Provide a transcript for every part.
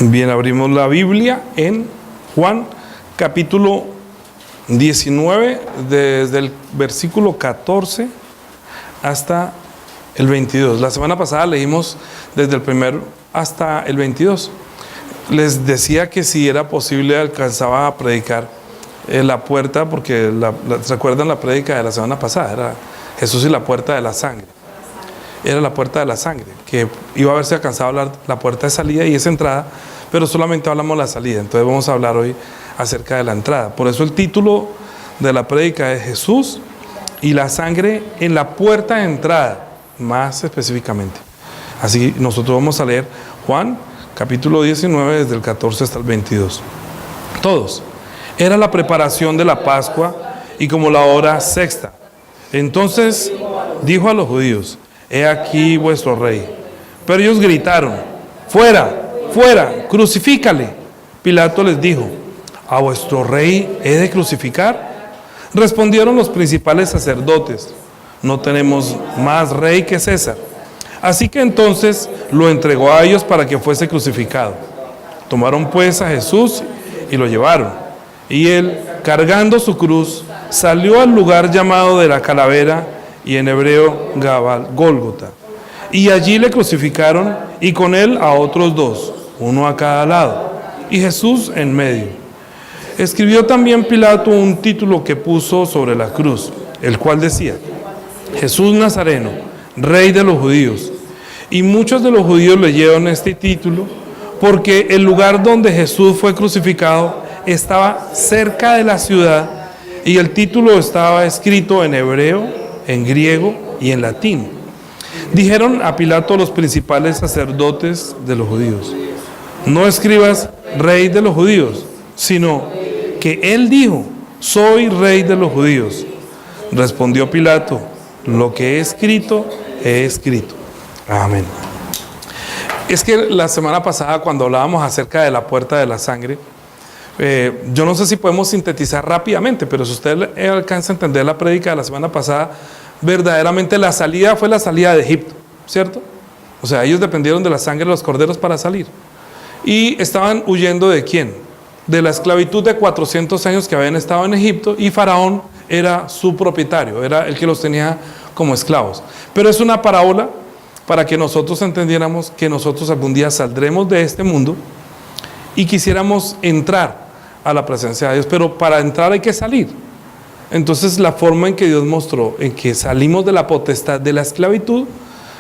Bien, abrimos la Biblia en Juan capítulo 19, desde el versículo 14 hasta el 22. La semana pasada leímos desde el primero hasta el 22. Les decía que si era posible alcanzaba a predicar la puerta, porque ¿recuerdan la prédica de la semana pasada? Era Jesús y la puerta de la sangre. Era la puerta de la sangre, que iba a ver si alcanzaba a hablar la puerta de salida y esa entrada, pero solamente hablamos la salida. Entonces vamos a hablar hoy acerca de la entrada. Por eso el título de la prédica es Jesús y la sangre en la puerta de entrada, más específicamente. Así nosotros vamos a leer Juan capítulo 19 desde el 14 hasta el 22. Todos. Era la preparación de la Pascua y como la hora sexta. Entonces dijo a los judíos: He aquí vuestro rey. Pero ellos gritaron: Fuera, fuera, crucifícale. Pilato les dijo: ¿A vuestro rey he de crucificar? Respondieron los principales sacerdotes: No tenemos más rey que César. Así que entonces lo entregó a ellos para que fuese crucificado. Tomaron pues a Jesús y lo llevaron. Y él, cargando su cruz, salió al lugar llamado de la calavera, y en hebreo Gólgota. Y allí le crucificaron, y con él a otros dos, uno a cada lado, y Jesús en medio. Escribió también Pilato un título que puso sobre la cruz, el cual decía: Jesús Nazareno, Rey de los judíos. Y muchos de los judíos leyeron este título, porque el lugar donde Jesús fue crucificado estaba cerca de la ciudad, y el título estaba escrito en hebreo, en griego y en latín. Dijeron a Pilato los principales sacerdotes de los judíos: No escribas Rey de los judíos, sino que él dijo: Soy Rey de los judíos. Respondió Pilato: Lo que he escrito, he escrito. Amén. Es que la semana pasada, cuando hablábamos acerca de la puerta de la sangre, yo no sé si podemos sintetizar rápidamente, pero si usted alcanza a entender la prédica de la semana pasada, verdaderamente la salida fue la salida de Egipto, ¿cierto? O sea, ellos dependieron de la sangre de los corderos para salir. Y estaban huyendo ¿de quién? De la esclavitud de 400 años que habían estado en Egipto, y Faraón era su propietario, era el que los tenía como esclavos. Pero es una parábola para que nosotros entendiéramos que nosotros algún día saldremos de este mundo y quisiéramos entrar a la presencia de Dios, pero para entrar hay que salir. Entonces la forma en que Dios mostró en que salimos de la potestad de la esclavitud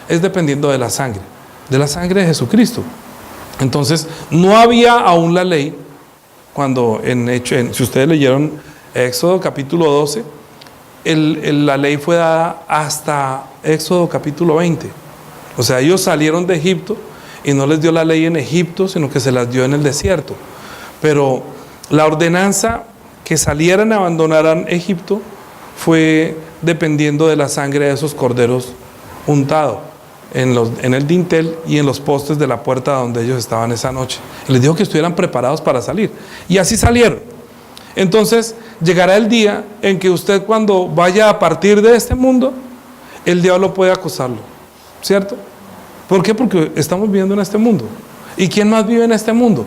es dependiendo de la sangre de Jesucristo. Entonces no había aún la ley cuando si ustedes leyeron Éxodo capítulo 12, la ley fue dada hasta Éxodo capítulo 20. O sea, ellos salieron de Egipto y no les dio la ley en Egipto, sino que se las dio en el desierto. Pero la ordenanza que salieran y abandonaran Egipto fue dependiendo de la sangre de esos corderos untado en el dintel y en los postes de la puerta donde ellos estaban esa noche. Y les dijo que estuvieran preparados para salir. Y así salieron. Entonces llegará el día en que usted, cuando vaya a partir de este mundo, el diablo puede acosarlo, ¿cierto? ¿Por qué? Porque estamos viviendo en este mundo. ¿Y quién más vive en este mundo?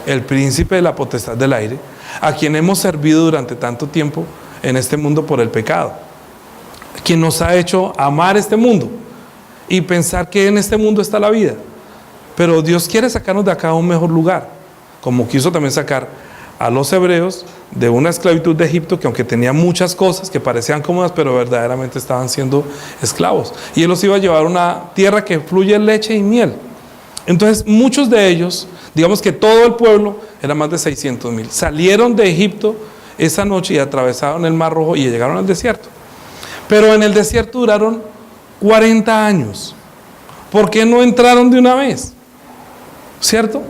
El príncipe de la potestad del aire, a quien hemos servido durante tanto tiempo en este mundo por el pecado, quien nos ha hecho amar este mundo y pensar que en este mundo está la vida. Pero Dios quiere sacarnos de acá a un mejor lugar, como quiso también sacar a los hebreos de una esclavitud de Egipto, que aunque tenía muchas cosas que parecían cómodas, pero verdaderamente estaban siendo esclavos, y Él los iba a llevar a una tierra que fluye leche y miel. Entonces muchos de ellos, digamos que todo el pueblo, era más de 600,000, salieron de Egipto esa noche y atravesaron el Mar Rojo y llegaron al desierto. Pero en el desierto duraron 40 años. ¿Por qué no entraron de una vez? ¿Cierto?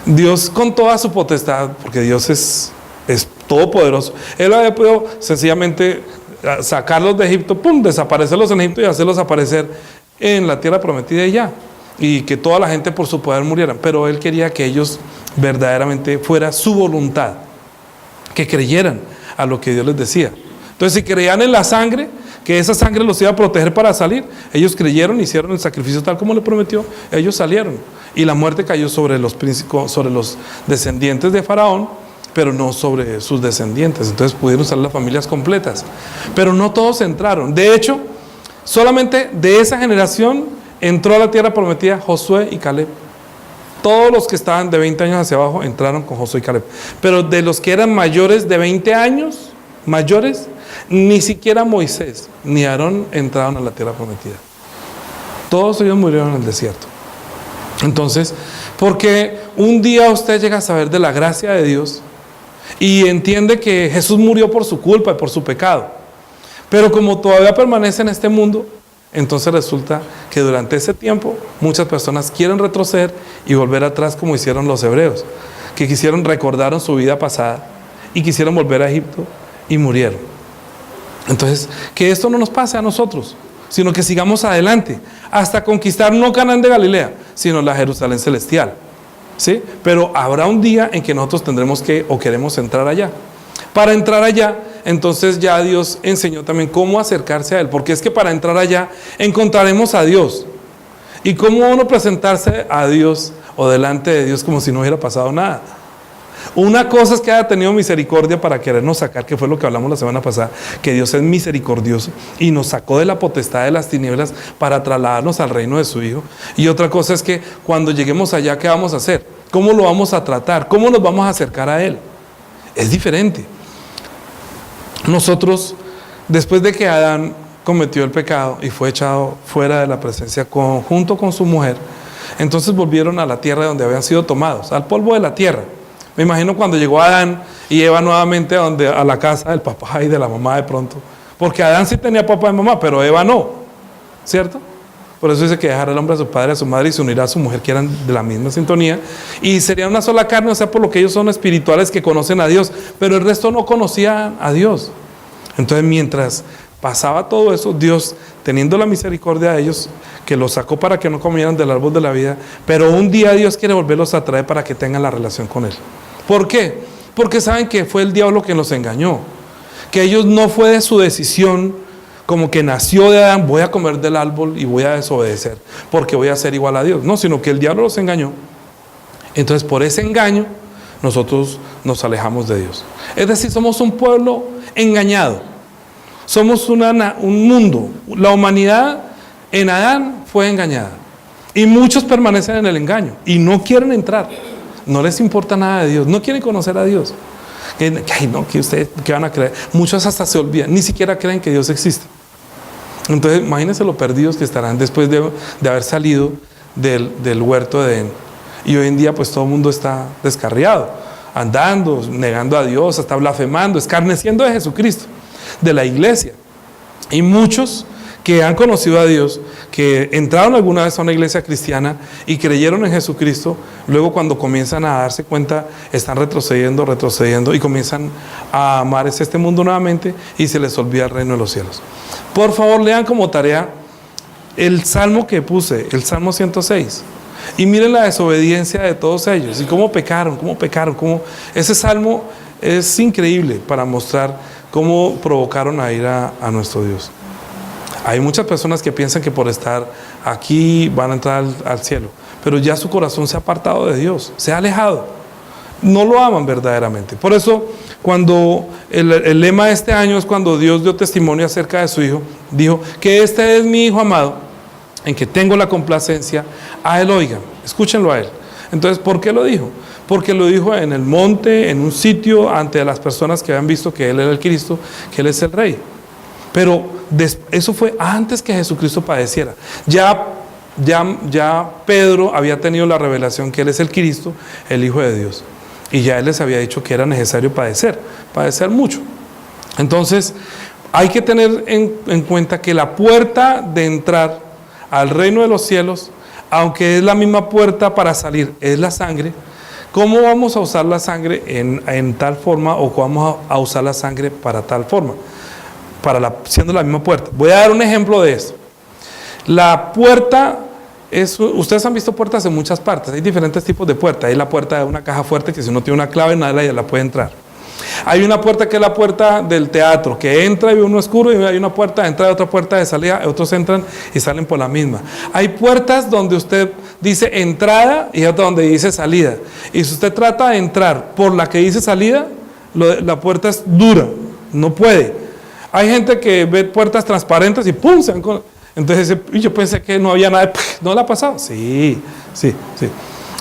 Dios, con toda su potestad, porque Dios es todopoderoso, Él había podido sencillamente sacarlos de Egipto, desaparecerlos en Egipto y hacerlos aparecer en la tierra prometida y ya, y que toda la gente por su poder murieran. Pero Él quería que ellos verdaderamente fuera su voluntad, que creyeran a lo que Dios les decía. Entonces, si creían en la sangre, que esa sangre los iba a proteger para salir, ellos creyeron, hicieron el sacrificio tal como le prometió, ellos salieron. y la muerte cayó sobre los descendientes de Faraón, pero no sobre sus descendientes. Entonces pudieron ser las familias completas, pero no todos entraron. De hecho, solamente de esa generación entró a la tierra prometida Josué y Caleb. Todos los que estaban de 20 años hacia abajo entraron con Josué y Caleb, pero de los que eran mayores de 20 años, ni siquiera Moisés ni Aarón entraron a la tierra prometida. Todos ellos murieron en el desierto. Entonces, porque un día usted llega a saber de la gracia de Dios y entiende que Jesús murió por su culpa y por su pecado, pero como todavía permanece en este mundo, entonces resulta que durante ese tiempo muchas personas quieren retroceder y volver atrás, como hicieron los hebreos, que recordaron su vida pasada y quisieron volver a Egipto y murieron. Entonces, que esto no nos pase a nosotros, sino que sigamos adelante hasta conquistar no Canaán de Galilea, sino la Jerusalén celestial, ¿sí? Pero habrá un día en que nosotros tendremos que o queremos entrar allá. Para entrar allá, entonces ya Dios enseñó también cómo acercarse a Él, porque es que para entrar allá encontraremos a Dios. ¿Y cómo uno presentarse a Dios o delante de Dios como si no hubiera pasado nada? Una cosa es que haya tenido misericordia para querernos sacar, que fue lo que hablamos la semana pasada, que Dios es misericordioso y nos sacó de la potestad de las tinieblas para trasladarnos al reino de su Hijo. Y otra cosa es que cuando lleguemos allá, ¿qué vamos a hacer? ¿Cómo lo vamos a tratar? ¿Cómo nos vamos a acercar a Él? Es diferente. Nosotros, después de que Adán cometió el pecado y fue echado fuera de la presencia junto con su mujer, entonces volvieron a la tierra donde habían sido tomados, al polvo de la tierra. Me imagino cuando llegó Adán y Eva nuevamente a la casa del papá y de la mamá de pronto, porque Adán sí tenía papá y mamá, pero Eva no, ¿cierto? Por eso dice que dejará el hombre a su padre y a su madre y se unirá a su mujer, que eran de la misma sintonía, y serían una sola carne, o sea, por lo que ellos son espirituales que conocen a Dios, pero el resto no conocía a Dios. Entonces, mientras pasaba todo eso, Dios, teniendo la misericordia de ellos, que los sacó para que no comieran del árbol de la vida, pero un día Dios quiere volverlos a traer para que tengan la relación con Él. ¿Por qué? Porque saben que fue el diablo quien los engañó, que ellos no fue de su decisión, como que nació de Adán, voy a comer del árbol y voy a desobedecer, porque voy a ser igual a Dios. No, sino que el diablo los engañó. Entonces, por ese engaño, nosotros nos alejamos de Dios. Es decir, somos un pueblo engañado. Somos un mundo. La humanidad en Adán fue engañada. Y muchos permanecen en el engaño y no quieren entrar. No les importa nada de Dios. No quieren conocer a Dios. Ay, no, que ustedes, ¿qué van a creer? Muchos hasta se olvidan. Ni siquiera creen que Dios existe. Entonces, imagínense lo perdidos que estarán después de haber salido del huerto de Edén. Y hoy en día, pues todo el mundo está descarriado, andando, negando a Dios, hasta blasfemando, escarneciendo de Jesucristo, de la iglesia. Y muchos que han conocido a Dios, que entraron alguna vez a una iglesia cristiana y creyeron en Jesucristo, luego cuando comienzan a darse cuenta, están retrocediendo y comienzan a amar este mundo nuevamente y se les olvida el reino de los cielos. Por favor, lean como tarea el salmo que puse, el Salmo 106. Y miren la desobediencia de todos ellos y cómo pecaron. Ese salmo es increíble para mostrar cómo provocaron a ir a nuestro Dios. Hay muchas personas que piensan que por estar aquí van a entrar al cielo, pero ya su corazón se ha apartado de Dios, se ha alejado. No lo aman verdaderamente. Por eso, cuando el lema de este año es cuando Dios dio testimonio acerca de su Hijo, dijo que este es mi Hijo amado, en que tengo la complacencia, a Él oigan, escúchenlo a Él. Entonces, ¿por qué lo dijo? Porque lo dijo en el monte, en un sitio, ante las personas que habían visto que Él era el Cristo, que Él es el Rey. Pero eso fue antes que Jesucristo padeciera. Ya Pedro había tenido la revelación que Él es el Cristo, el Hijo de Dios. Y ya Él les había dicho que era necesario padecer mucho. Entonces, hay que tener en cuenta que la puerta de entrar al reino de los cielos, aunque es la misma puerta para salir, es la sangre. ¿Cómo vamos a usar la sangre en tal forma o cómo vamos a usar la sangre para tal forma? Siendo la misma puerta. Voy a dar un ejemplo de esto. La puerta ustedes han visto puertas en muchas partes, hay diferentes tipos de puertas. Hay la puerta de una caja fuerte que si no tiene una clave nadie la puede entrar. Hay una puerta que es la puerta del teatro, que entra y ve uno oscuro, y hay una puerta de entrada y otra puerta de salida, otros entran y salen por la misma. Hay puertas donde usted dice entrada y otra donde dice salida. Y si usted trata de entrar por la que dice salida, la puerta es dura, no puede. Hay gente que ve puertas transparentes y ¡pum! Entonces dice, yo pensé que no había nada, ¿no le ha pasado? Sí.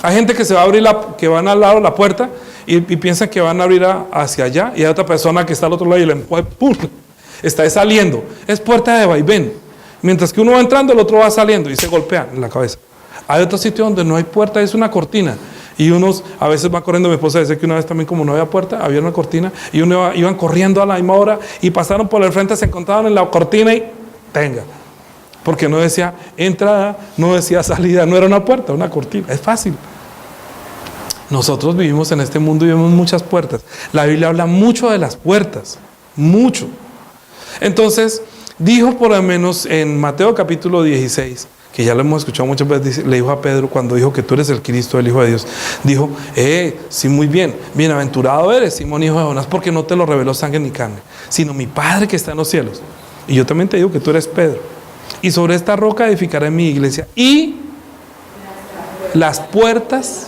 Hay gente que se va a abrir, que van al lado de la puerta y piensan que van a abrir hacia allá, y hay otra persona que está al otro lado y le empuja, ¡pum! Está saliendo. Es puerta de vaivén. Mientras que uno va entrando, el otro va saliendo y se golpean en la cabeza. Hay otro sitio donde no hay puerta, es una cortina. Y unos a veces van corriendo, mi esposa dice que una vez también, como no había puerta, había una cortina, y iban corriendo a la misma hora y pasaron por el frente, se encontraron en la cortina y tenga. Porque no decía entrada, no decía salida, no era una puerta, una cortina. Es fácil. Nosotros vivimos en este mundo y vemos muchas puertas. La Biblia habla mucho de las puertas, mucho. Entonces, dijo por lo menos en Mateo capítulo 16, que ya lo hemos escuchado muchas veces, le dijo a Pedro cuando dijo que tú eres el Cristo, el Hijo de Dios, dijo, sí, muy bien, bienaventurado eres, Simón, hijo de Jonás, porque no te lo reveló sangre ni carne, sino mi Padre que está en los cielos. Y yo también te digo que tú eres Pedro, y sobre esta roca edificaré mi iglesia, y las puertas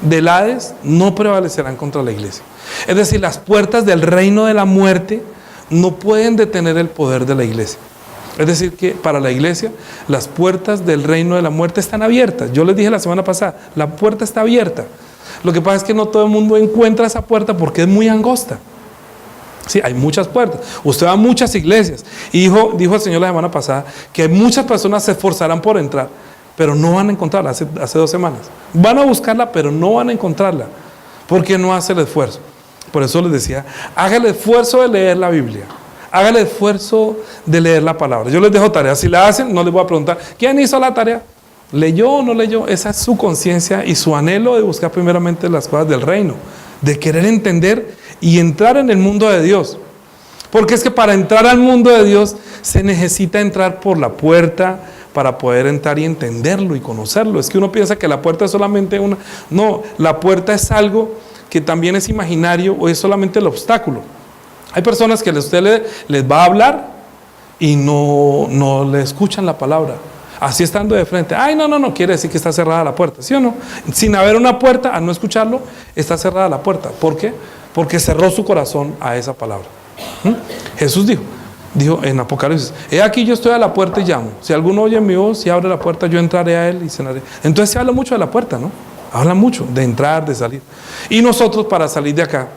del Hades no prevalecerán contra la iglesia. Es decir, las puertas del reino de la muerte no pueden detener el poder de la iglesia. Es decir, que para la iglesia las puertas del reino de la muerte están abiertas. Yo les dije la semana pasada, la puerta está abierta. Lo que pasa es que no todo el mundo encuentra esa puerta porque es muy angosta. Sí, hay muchas puertas. Usted va a muchas iglesias y dijo el Señor la semana pasada que muchas personas se esforzarán por entrar, pero no van a encontrarla. Hace 2 semanas van a buscarla, pero no van a encontrarla porque no hace el esfuerzo. Por eso les decía, haga el esfuerzo de leer la Biblia, haga el esfuerzo de leer la palabra. Yo les dejo tarea, si la hacen no les voy a preguntar ¿quién hizo la tarea? ¿Leyó o no leyó? Esa es su conciencia y su anhelo de buscar primeramente las cosas del reino, de querer entender y entrar en el mundo de Dios. Porque es que para entrar al mundo de Dios se necesita entrar por la puerta para poder entrar y entenderlo y conocerlo. Es que uno piensa que la puerta es solamente una. No, la puerta es algo que también es imaginario o es solamente el obstáculo. Hay personas que usted les va a hablar y no le escuchan la palabra. Así estando de frente, no, quiere decir que está cerrada la puerta, ¿sí o no? Sin haber una puerta, al no escucharlo, está cerrada la puerta. ¿Por qué? Porque cerró su corazón a esa palabra. Jesús dijo en Apocalipsis, he aquí yo estoy a la puerta y llamo. Si alguno oye mi voz y abre la puerta, yo entraré a él y cenaré. Entonces se habla mucho de la puerta, ¿no? Habla mucho de entrar, de salir. Y nosotros para salir de acá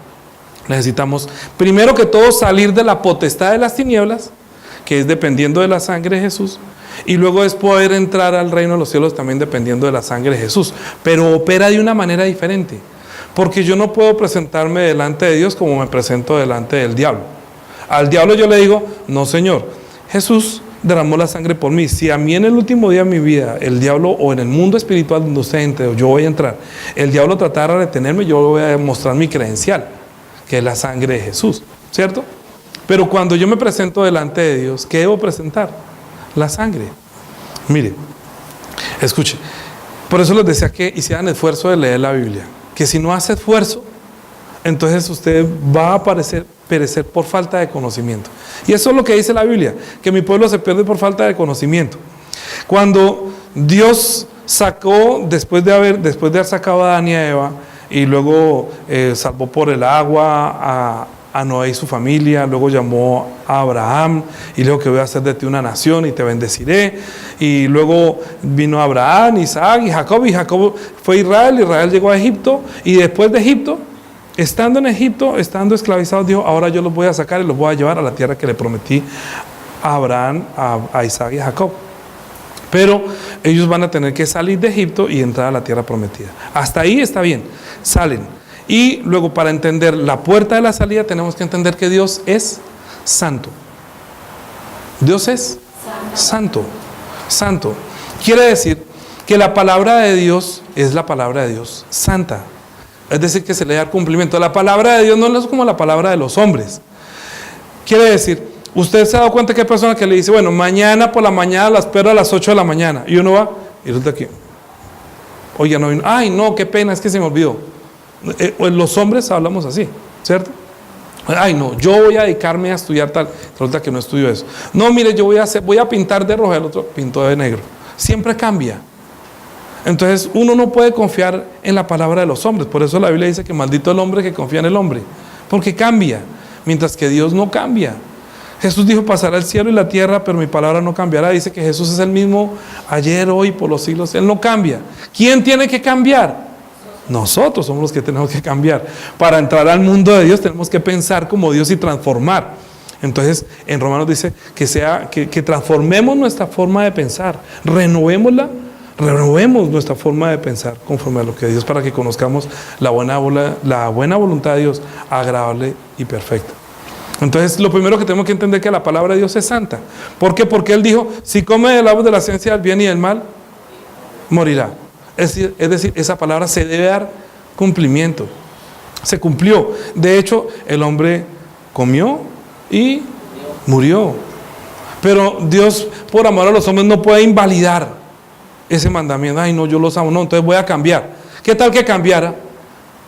necesitamos, primero que todo, salir de la potestad de las tinieblas, que es dependiendo de la sangre de Jesús, y luego es poder entrar al reino de los cielos también dependiendo de la sangre de Jesús, pero opera de una manera diferente, porque yo no puedo presentarme delante de Dios como me presento delante del diablo. Al diablo yo le digo, no Señor, Jesús derramó la sangre por mí. Si a mí en el último día de mi vida el diablo, o en el mundo espiritual donde usted entre, o yo voy a entrar, el diablo tratara de retenerme, yo voy a demostrar mi credencial, que es la sangre de Jesús, ¿cierto? Pero cuando yo me presento delante de Dios, ¿qué debo presentar? La sangre. Mire, escuche, por eso les decía que hicieran esfuerzo de leer la Biblia, que si no hace esfuerzo, entonces usted va a perecer por falta de conocimiento. Y eso es lo que dice la Biblia, que mi pueblo se pierde por falta de conocimiento. Cuando Dios sacó, después de haber sacado a Adán y a Eva, y luego salvó por el agua a Noé y su familia, luego llamó a Abraham y le dijo que voy a hacer de ti una nación y te bendeciré, y luego vino Abraham, Isaac y Jacob fue Israel llegó a Egipto, y después de Egipto, estando en Egipto, estando esclavizados, dijo, ahora yo los voy a sacar y los voy a llevar a la tierra que le prometí a Abraham, a Isaac y a Jacob. Pero ellos van a tener que salir de Egipto y entrar a la tierra prometida. Hasta ahí está bien, salen. Y luego, para entender la puerta de la salida, tenemos que entender que Dios es santo. Dios es santo. Santo. Quiere decir que la palabra de Dios es la palabra de Dios santa. Es decir, que se le da el cumplimiento. La palabra de Dios no es como la palabra de los hombres. Quiere decir, usted se ha dado cuenta que hay personas que le dicen, bueno, mañana por la mañana la espero a las 8 de la mañana. Y uno va, y resulta aquí. Oye, no vino. Ay, no, qué pena, es que se me olvidó. Los hombres hablamos así, ¿cierto? Ay, no, yo voy a dedicarme a estudiar tal. Resulta que no estudio eso. No, mire, yo voy a pintar de rojo, el otro pintó de negro. Siempre cambia. Entonces uno no puede confiar en la palabra de los hombres. Por eso la Biblia dice que maldito el hombre que confía en el hombre, porque cambia, mientras que Dios no cambia. Jesús dijo: pasará el cielo y la tierra, pero mi palabra no cambiará. Dice que Jesús es el mismo ayer, hoy, por los siglos. Él no cambia. ¿Quién tiene que cambiar? Nosotros somos los que tenemos que cambiar. Para entrar al mundo de Dios tenemos que pensar como Dios y transformar. Entonces en Romanos dice que transformemos nuestra forma de pensar, renovemos nuestra forma de pensar conforme a lo que Dios, para que conozcamos la buena voluntad de Dios, agradable y perfecta. Entonces lo primero que tenemos que entender es que la palabra de Dios es santa. ¿Por qué? Porque Él dijo: si come del árbol de la ciencia del bien y del mal, morirá. Es decir, esa palabra se debe dar cumplimiento. Se cumplió. De hecho, el hombre comió y murió. Pero Dios, por amor a los hombres, no puede invalidar ese mandamiento. Ay, no, yo los amo. No, entonces voy a cambiar. ¿Qué tal que cambiara?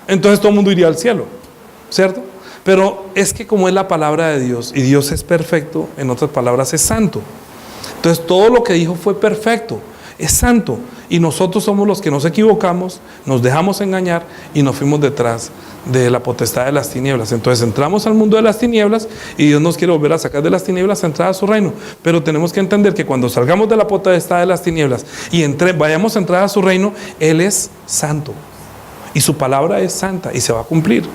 Entonces todo el mundo iría al cielo, ¿cierto? Pero es que como es la palabra de Dios, y Dios es perfecto, en otras palabras es santo. Entonces todo lo que dijo fue perfecto, es santo. Y nosotros somos los que nos equivocamos, nos dejamos engañar y nos fuimos detrás de la potestad de las tinieblas. Entonces entramos al mundo de las tinieblas y Dios nos quiere volver a sacar de las tinieblas a entrar a su reino. Pero tenemos que entender que cuando salgamos de la potestad de las tinieblas y vayamos a entrar a su reino, Él es santo. Y su palabra es santa y se va a cumplir.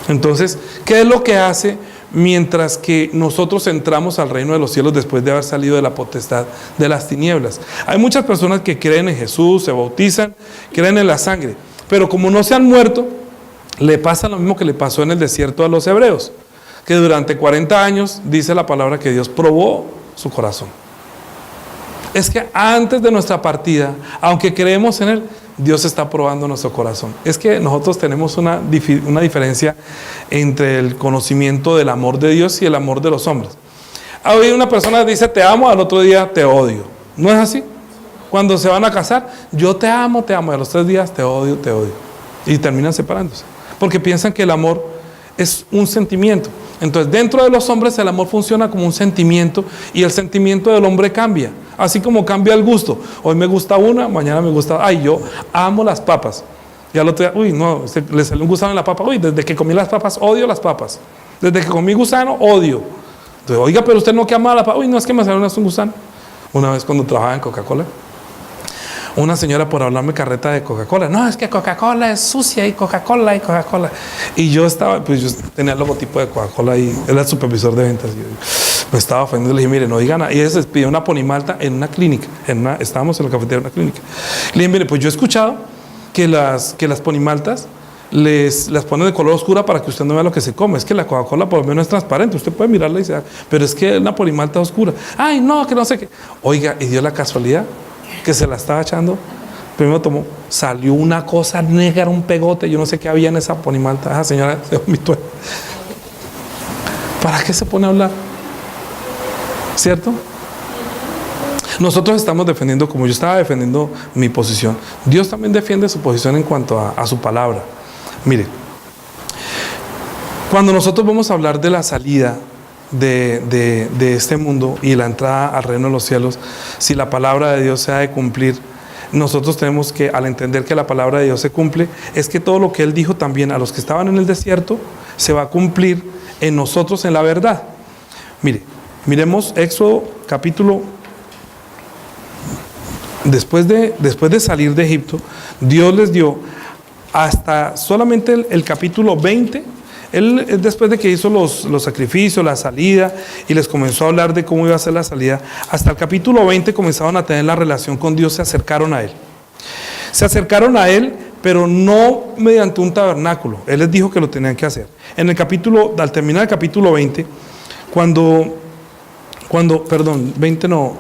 Entonces, ¿qué es lo que hace mientras que nosotros entramos al reino de los cielos después de haber salido de la potestad de las tinieblas? Hay muchas personas que creen en Jesús, se bautizan, creen en la sangre, pero como no se han muerto, le pasa lo mismo que le pasó en el desierto a los hebreos, que durante 40 años, dice la palabra, que Dios probó su corazón. Es que antes de nuestra partida, aunque creemos en Él, Dios está probando nuestro corazón. Es que nosotros tenemos una diferencia entre el conocimiento del amor de Dios y el amor de los hombres. Hoy una persona dice te amo, al otro día te odio. ¿No es así? Cuando se van a casar, yo te amo, y a los 3 días te odio. Y terminan separándose. Porque piensan que el amor es un sentimiento. Entonces dentro de los hombres el amor funciona como un sentimiento, y el sentimiento del hombre cambia. Así como cambia el gusto. Hoy me gusta una, mañana me gusta, ay, yo amo las papas. Y al otro día, uy, no, le salió un gusano en la papa. Uy, desde que comí las papas, odio las papas. Desde que comí gusano, odio. Entonces, oiga, pero usted no que ama la papa. Uy, no, es que me salió un gusano. Una vez cuando trabajaba en Coca-Cola, una señora por hablarme carreta de Coca-Cola. No, es que Coca-Cola es sucia y Coca-Cola. Y yo estaba, pues yo tenía el logotipo de Coca-Cola y era el supervisor de ventas. Y yo me estaba ofendiendo, le dije, mire, no digan nada. Y ella se pidió una ponimalta en una clínica. Estábamos en la cafetería de una clínica. Le dije, mire, pues yo he escuchado que las ponimaltas las ponen de color oscura para que usted no vea lo que se come. Es que la Coca-Cola por lo menos es transparente, usted puede mirarla y dice, pero es que una ponimalta oscura. Ay, no, que no sé qué. Oiga, y dio la casualidad que se la estaba echando. Primero tomó, salió una cosa negra, un pegote, yo no sé qué había en esa ponimalta. Esa señora se vomitó. ¿Para qué se pone a hablar? ¿Cierto? Nosotros estamos defendiendo, como yo estaba defendiendo mi posición, Dios también defiende su posición en cuanto a su palabra. Mire, cuando nosotros vamos a hablar de la salida de este mundo y la entrada al reino de los cielos, si la palabra de Dios se ha de cumplir, nosotros tenemos que, al entender que la palabra de Dios se cumple, es que todo lo que Él dijo también a los que estaban en el desierto se va a cumplir en nosotros en la verdad. Mire, miremos Éxodo capítulo. Después de salir de Egipto, Dios les dio hasta solamente el capítulo 20. Él, después de que hizo los sacrificios, la salida, y les comenzó a hablar de cómo iba a ser la salida, hasta el capítulo 20 comenzaron a tener la relación con Dios, se acercaron a Él. Se acercaron a Él, pero no mediante un tabernáculo. Él les dijo que lo tenían que hacer. Al terminar el capítulo 20, perdón, 20 no,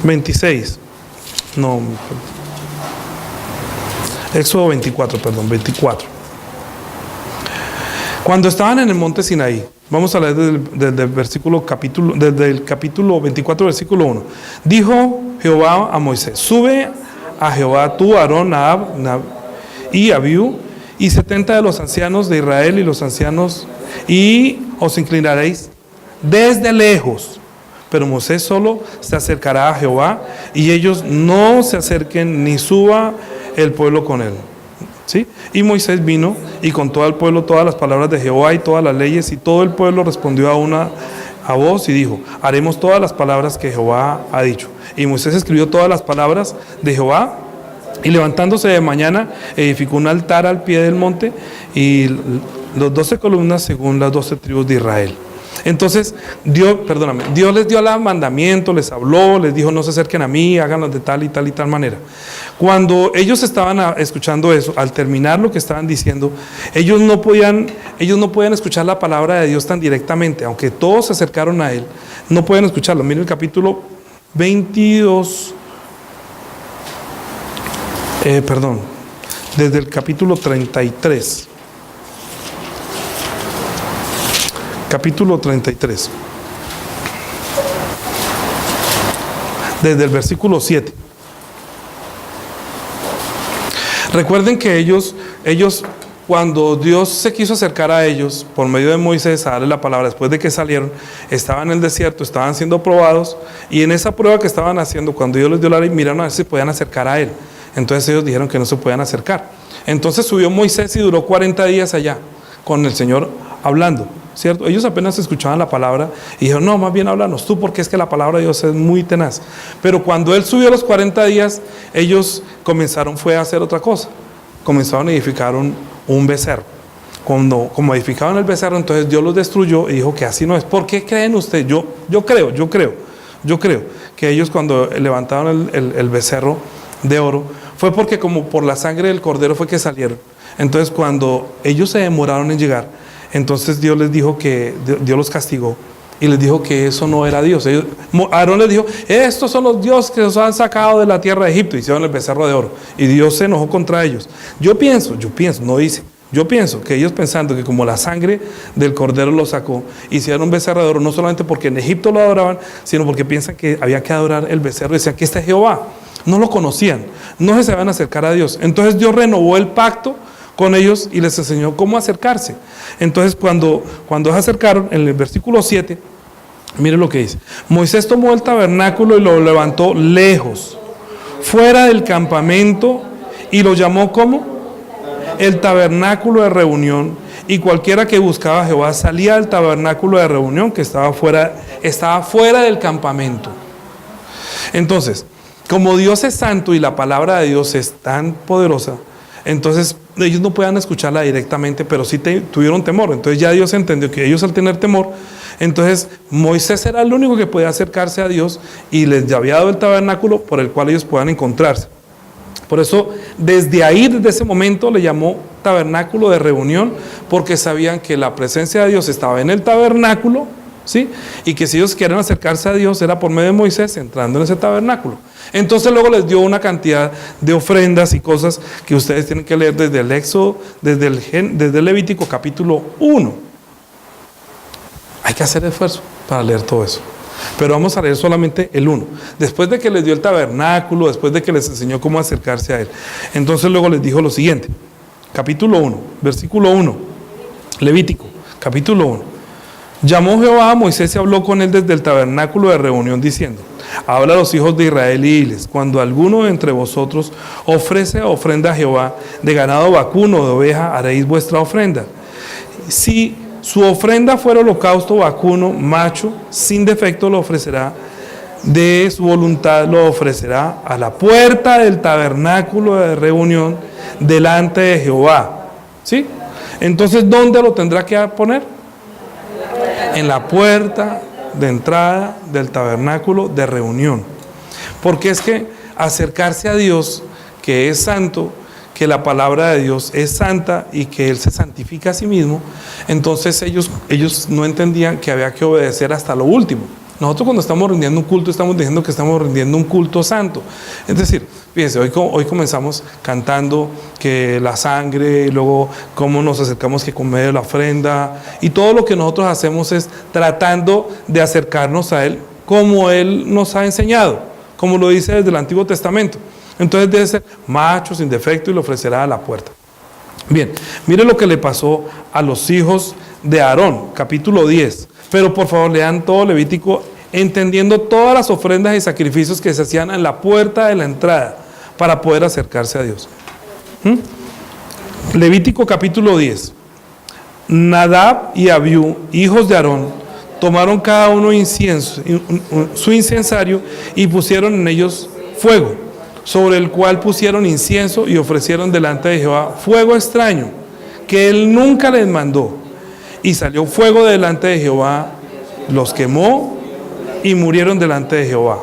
26, no, Éxodo 24. Cuando estaban en el monte Sinaí, vamos a leer desde el capítulo 24, versículo 1. Dijo Jehová a Moisés: sube a Jehová tú, Aarón, Nadab y Abiú, y 70 de los ancianos de Israel y los ancianos, y os inclinaréis desde lejos. Pero Moisés solo se acercará a Jehová, y ellos no se acerquen ni suba el pueblo con él. ¿Sí? Y Moisés vino y contó al pueblo todas las palabras de Jehová y todas las leyes, y todo el pueblo respondió a una voz y dijo: haremos todas las palabras que Jehová ha dicho. Y Moisés escribió todas las palabras de Jehová, y levantándose de mañana edificó un altar al pie del monte y los 12 columnas según las 12 tribus de Israel. Entonces Dios les dio el mandamiento, les habló, les dijo: no se acerquen a mí, háganlo de tal y tal y tal manera. Cuando ellos estaban escuchando eso, al terminar lo que estaban diciendo, ellos no podían escuchar la palabra de Dios tan directamente, aunque todos se acercaron a él, no pueden escucharlo. Miren el capítulo 22, desde el capítulo 33. Capítulo 33, desde el versículo 7. Recuerden que ellos cuando Dios se quiso acercar a ellos por medio de Moisés a darle la palabra, después de que salieron, estaban en el desierto, estaban siendo probados, y en esa prueba que estaban haciendo, cuando Dios les dio la ley, miraron a ver si se podían acercar a él. Entonces ellos dijeron que no se podían acercar. Entonces subió Moisés y duró 40 días allá con el Señor hablando, ¿cierto? Ellos apenas escuchaban la palabra y dijeron: no, más bien háblanos tú, porque es que la palabra de Dios es muy tenaz. Pero cuando él subió los 40 días, ellos fue a hacer otra cosa. Comenzaron a edificar un becerro. Como edificaban el becerro, entonces Dios los destruyó y dijo que así no es. ¿Por qué creen ustedes? Yo creo que ellos, cuando levantaron el becerro de oro, fue porque como por la sangre del cordero fue que salieron. Entonces cuando ellos se demoraron en llegar, entonces Dios les dijo que Dios los castigó y les dijo que eso no era Dios. Aarón les dijo: estos son los dioses que los han sacado de la tierra de Egipto. Hicieron el becerro de oro y Dios se enojó contra ellos. Yo pienso, no dice, yo pienso que ellos, pensando que como la sangre del cordero los sacó, hicieron un becerro de oro, no solamente porque en Egipto lo adoraban, sino porque piensan que había que adorar el becerro. Decían que este es Jehová. No lo conocían, no se sabían acercar a Dios. Entonces Dios renovó el pacto con ellos y les enseñó cómo acercarse. Entonces cuando se acercaron, en el versículo 7, mire lo que dice: Moisés tomó el tabernáculo y lo levantó lejos, fuera del campamento, y lo llamó ¿cómo? El tabernáculo de reunión. Y cualquiera que buscaba a Jehová salía del tabernáculo de reunión, que estaba fuera del campamento. Entonces, como Dios es santo y la palabra de Dios es tan poderosa, entonces ellos no podían escucharla directamente, pero sí tuvieron temor. Entonces ya Dios entendió que ellos, al tener temor, entonces Moisés era el único que podía acercarse a Dios, y les había dado el tabernáculo por el cual ellos puedan encontrarse. Por eso desde ese momento le llamó tabernáculo de reunión, porque sabían que la presencia de Dios estaba en el tabernáculo, ¿sí? Y que si ellos quieren acercarse a Dios era por medio de Moisés entrando en ese tabernáculo. Entonces luego les dio una cantidad de ofrendas y cosas que ustedes tienen que leer desde el Éxodo, desde el Levítico capítulo 1. Hay que hacer esfuerzo para leer todo eso, pero vamos a leer solamente el 1. Después de que les dio el tabernáculo, después de que les enseñó cómo acercarse a él, entonces luego les dijo lo siguiente: capítulo 1, versículo 1, Levítico capítulo 1. Llamó Jehová a Moisés y habló con él desde el tabernáculo de reunión, diciendo: habla a los hijos de Israel y diles: cuando alguno entre vosotros ofrece ofrenda a Jehová de ganado vacuno o de oveja, haréis vuestra ofrenda. Si su ofrenda fuera holocausto vacuno macho sin defecto, lo ofrecerá de su voluntad, lo ofrecerá a la puerta del tabernáculo de reunión delante de Jehová. ¿Sí? Entonces, ¿dónde lo tendrá que poner? En la puerta de entrada del tabernáculo de reunión. Porque es que acercarse a Dios, que es santo, que la palabra de Dios es santa y que Él se santifica a sí mismo, entonces ellos no entendían que había que obedecer hasta lo último. Nosotros, cuando estamos rindiendo un culto, estamos diciendo que estamos rindiendo un culto santo. Es decir, fíjense, hoy comenzamos cantando que la sangre, y luego cómo nos acercamos que con medio de la ofrenda, y todo lo que nosotros hacemos es tratando de acercarnos a Él como Él nos ha enseñado, como lo dice desde el Antiguo Testamento. Entonces debe ser macho, sin defecto, y lo ofrecerá a la puerta. Bien, mire lo que le pasó a los hijos de Aarón, capítulo 10. Pero por favor lean todo Levítico, entendiendo todas las ofrendas y sacrificios que se hacían en la puerta de la entrada para poder acercarse a Dios. Levítico capítulo 10. Nadab y Abiú, hijos de Aarón, tomaron cada uno incienso, su incensario, y pusieron en ellos fuego, sobre el cual pusieron incienso y ofrecieron delante de Jehová fuego extraño, que él nunca les mandó. Y salió fuego delante de Jehová, los quemó y murieron delante de Jehová.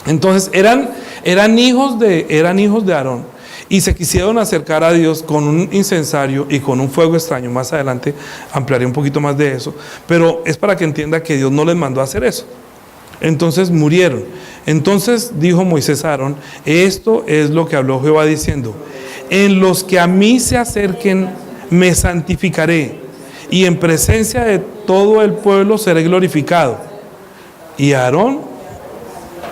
Entonces eran hijos de Aarón, y se quisieron acercar a Dios con un incensario y con un fuego extraño. Más adelante ampliaré un poquito más de eso, pero es para que entienda que Dios no les mandó a hacer eso. Entonces murieron. Entonces dijo Moisés a Aarón: esto es lo que habló Jehová diciendo: en los que a mí se acerquen me santificaré, y en presencia de todo el pueblo seré glorificado. Y Aarón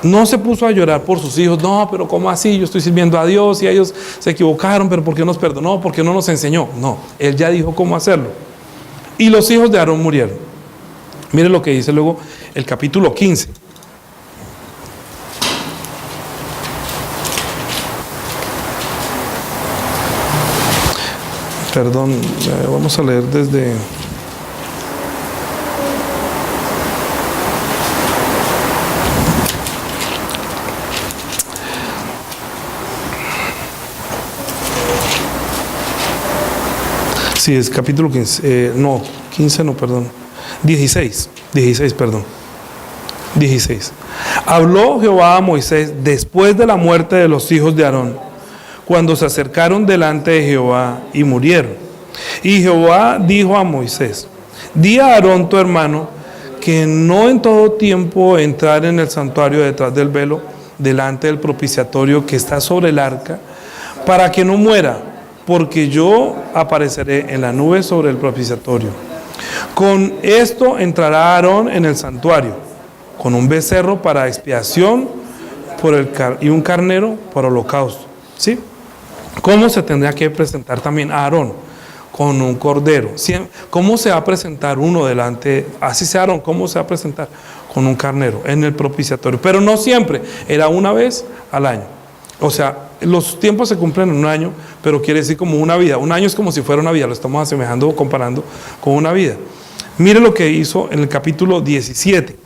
no se puso a llorar por sus hijos. No, pero ¿cómo así? Yo estoy sirviendo a Dios y ellos se equivocaron, pero ¿por qué nos perdonó? ¿Por qué no nos enseñó? No, él ya dijo cómo hacerlo. Y los hijos de Aarón murieron. Mire lo que dice luego el capítulo 15. Perdón, vamos a leer desde... Sí, es capítulo 15, no, 15 no, perdón, 16, perdón, 16. Habló Jehová a Moisés después de la muerte de los hijos de Aarón, cuando se acercaron delante de Jehová y murieron. Y Jehová dijo a Moisés: di a Aarón tu hermano que no en todo tiempo entrar en el santuario detrás del velo, delante del propiciatorio que está sobre el arca, para que no muera, porque yo apareceré en la nube sobre el propiciatorio. Con esto entrará Aarón en el santuario, con un becerro para expiación y un carnero para holocausto. ¿Sí? ¿Cómo se tendría que presentar también a Aarón? Con un cordero. ¿Cómo se va a presentar uno delante? Así sea Aarón, ¿cómo se va a presentar? Con un carnero en el propiciatorio. Pero no siempre, era una vez al año. O sea, los tiempos se cumplen en un año, pero quiere decir como una vida. Un año es como si fuera una vida, lo estamos asemejando o comparando con una vida. Mire lo que hizo en el capítulo 17.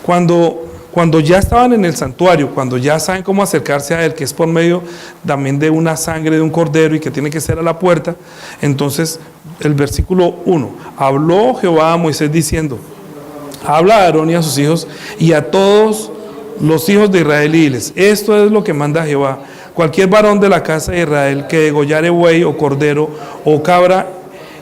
Cuando ya estaban en el santuario, cuando ya saben cómo acercarse a él, que es por medio también de una sangre de un cordero y que tiene que ser a la puerta, entonces el versículo 1, habló Jehová a Moisés diciendo: habla a Aarón y a sus hijos y a todos los hijos de Israel y diles: esto es lo que manda Jehová: cualquier varón de la casa de Israel que degollare buey o cordero o cabra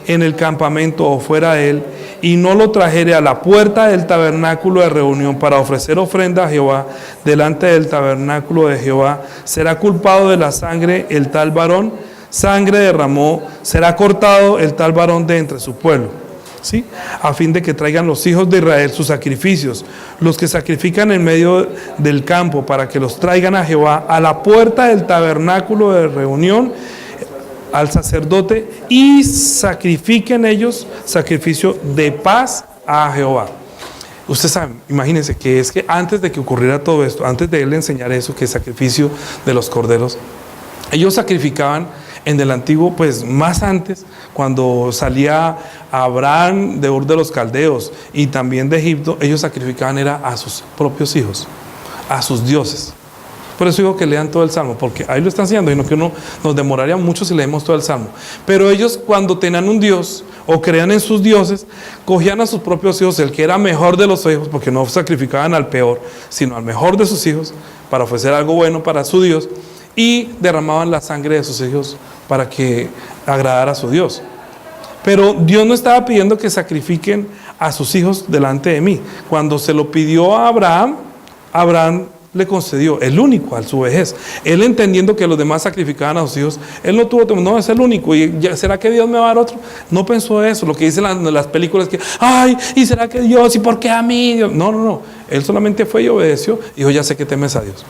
en el campamento o fuera de él, y no lo trajere a la puerta del tabernáculo de reunión para ofrecer ofrenda a Jehová delante del tabernáculo de Jehová, será culpado de la sangre el tal varón. Sangre derramó, será cortado el tal varón de entre su pueblo. ¿Sí? A fin de que traigan los hijos de Israel sus sacrificios, los que sacrifican en medio del campo, para que los traigan a Jehová a la puerta del tabernáculo de reunión, al sacerdote, y sacrifiquen ellos sacrificio de paz a Jehová. Usted sabe, imagínense que es que antes de que ocurriera todo esto, antes de él enseñar eso, que es sacrificio de los corderos, ellos sacrificaban en el antiguo, pues más antes, cuando salía Abraham de Ur de los Caldeos y también de Egipto, ellos sacrificaban era a sus propios hijos, a sus dioses. Por eso digo que lean todo el Salmo, porque ahí lo está enseñando, y no que uno nos demoraría mucho si leemos todo el Salmo. Pero ellos, cuando tenían un Dios o creían en sus dioses, cogían a sus propios hijos, el que era mejor de los hijos, porque no sacrificaban al peor, sino al mejor de sus hijos, para ofrecer algo bueno para su Dios, y derramaban la sangre de sus hijos para que agradara a su Dios. Pero Dios no estaba pidiendo que sacrifiquen a sus hijos delante de mí. Cuando se lo pidió a Abraham, Abraham le concedió, el único, a su vejez. Él, entendiendo que los demás sacrificaban a sus hijos, él no tuvo temor, no, es el único, y ya, ¿será que Dios me va a dar otro? No pensó eso. Lo que dicen las películas, que ay, ¿y será que Dios? ¿Y por qué a mí? Dios? No, él solamente fue y obedeció, y dijo: ya sé que temes a Dios.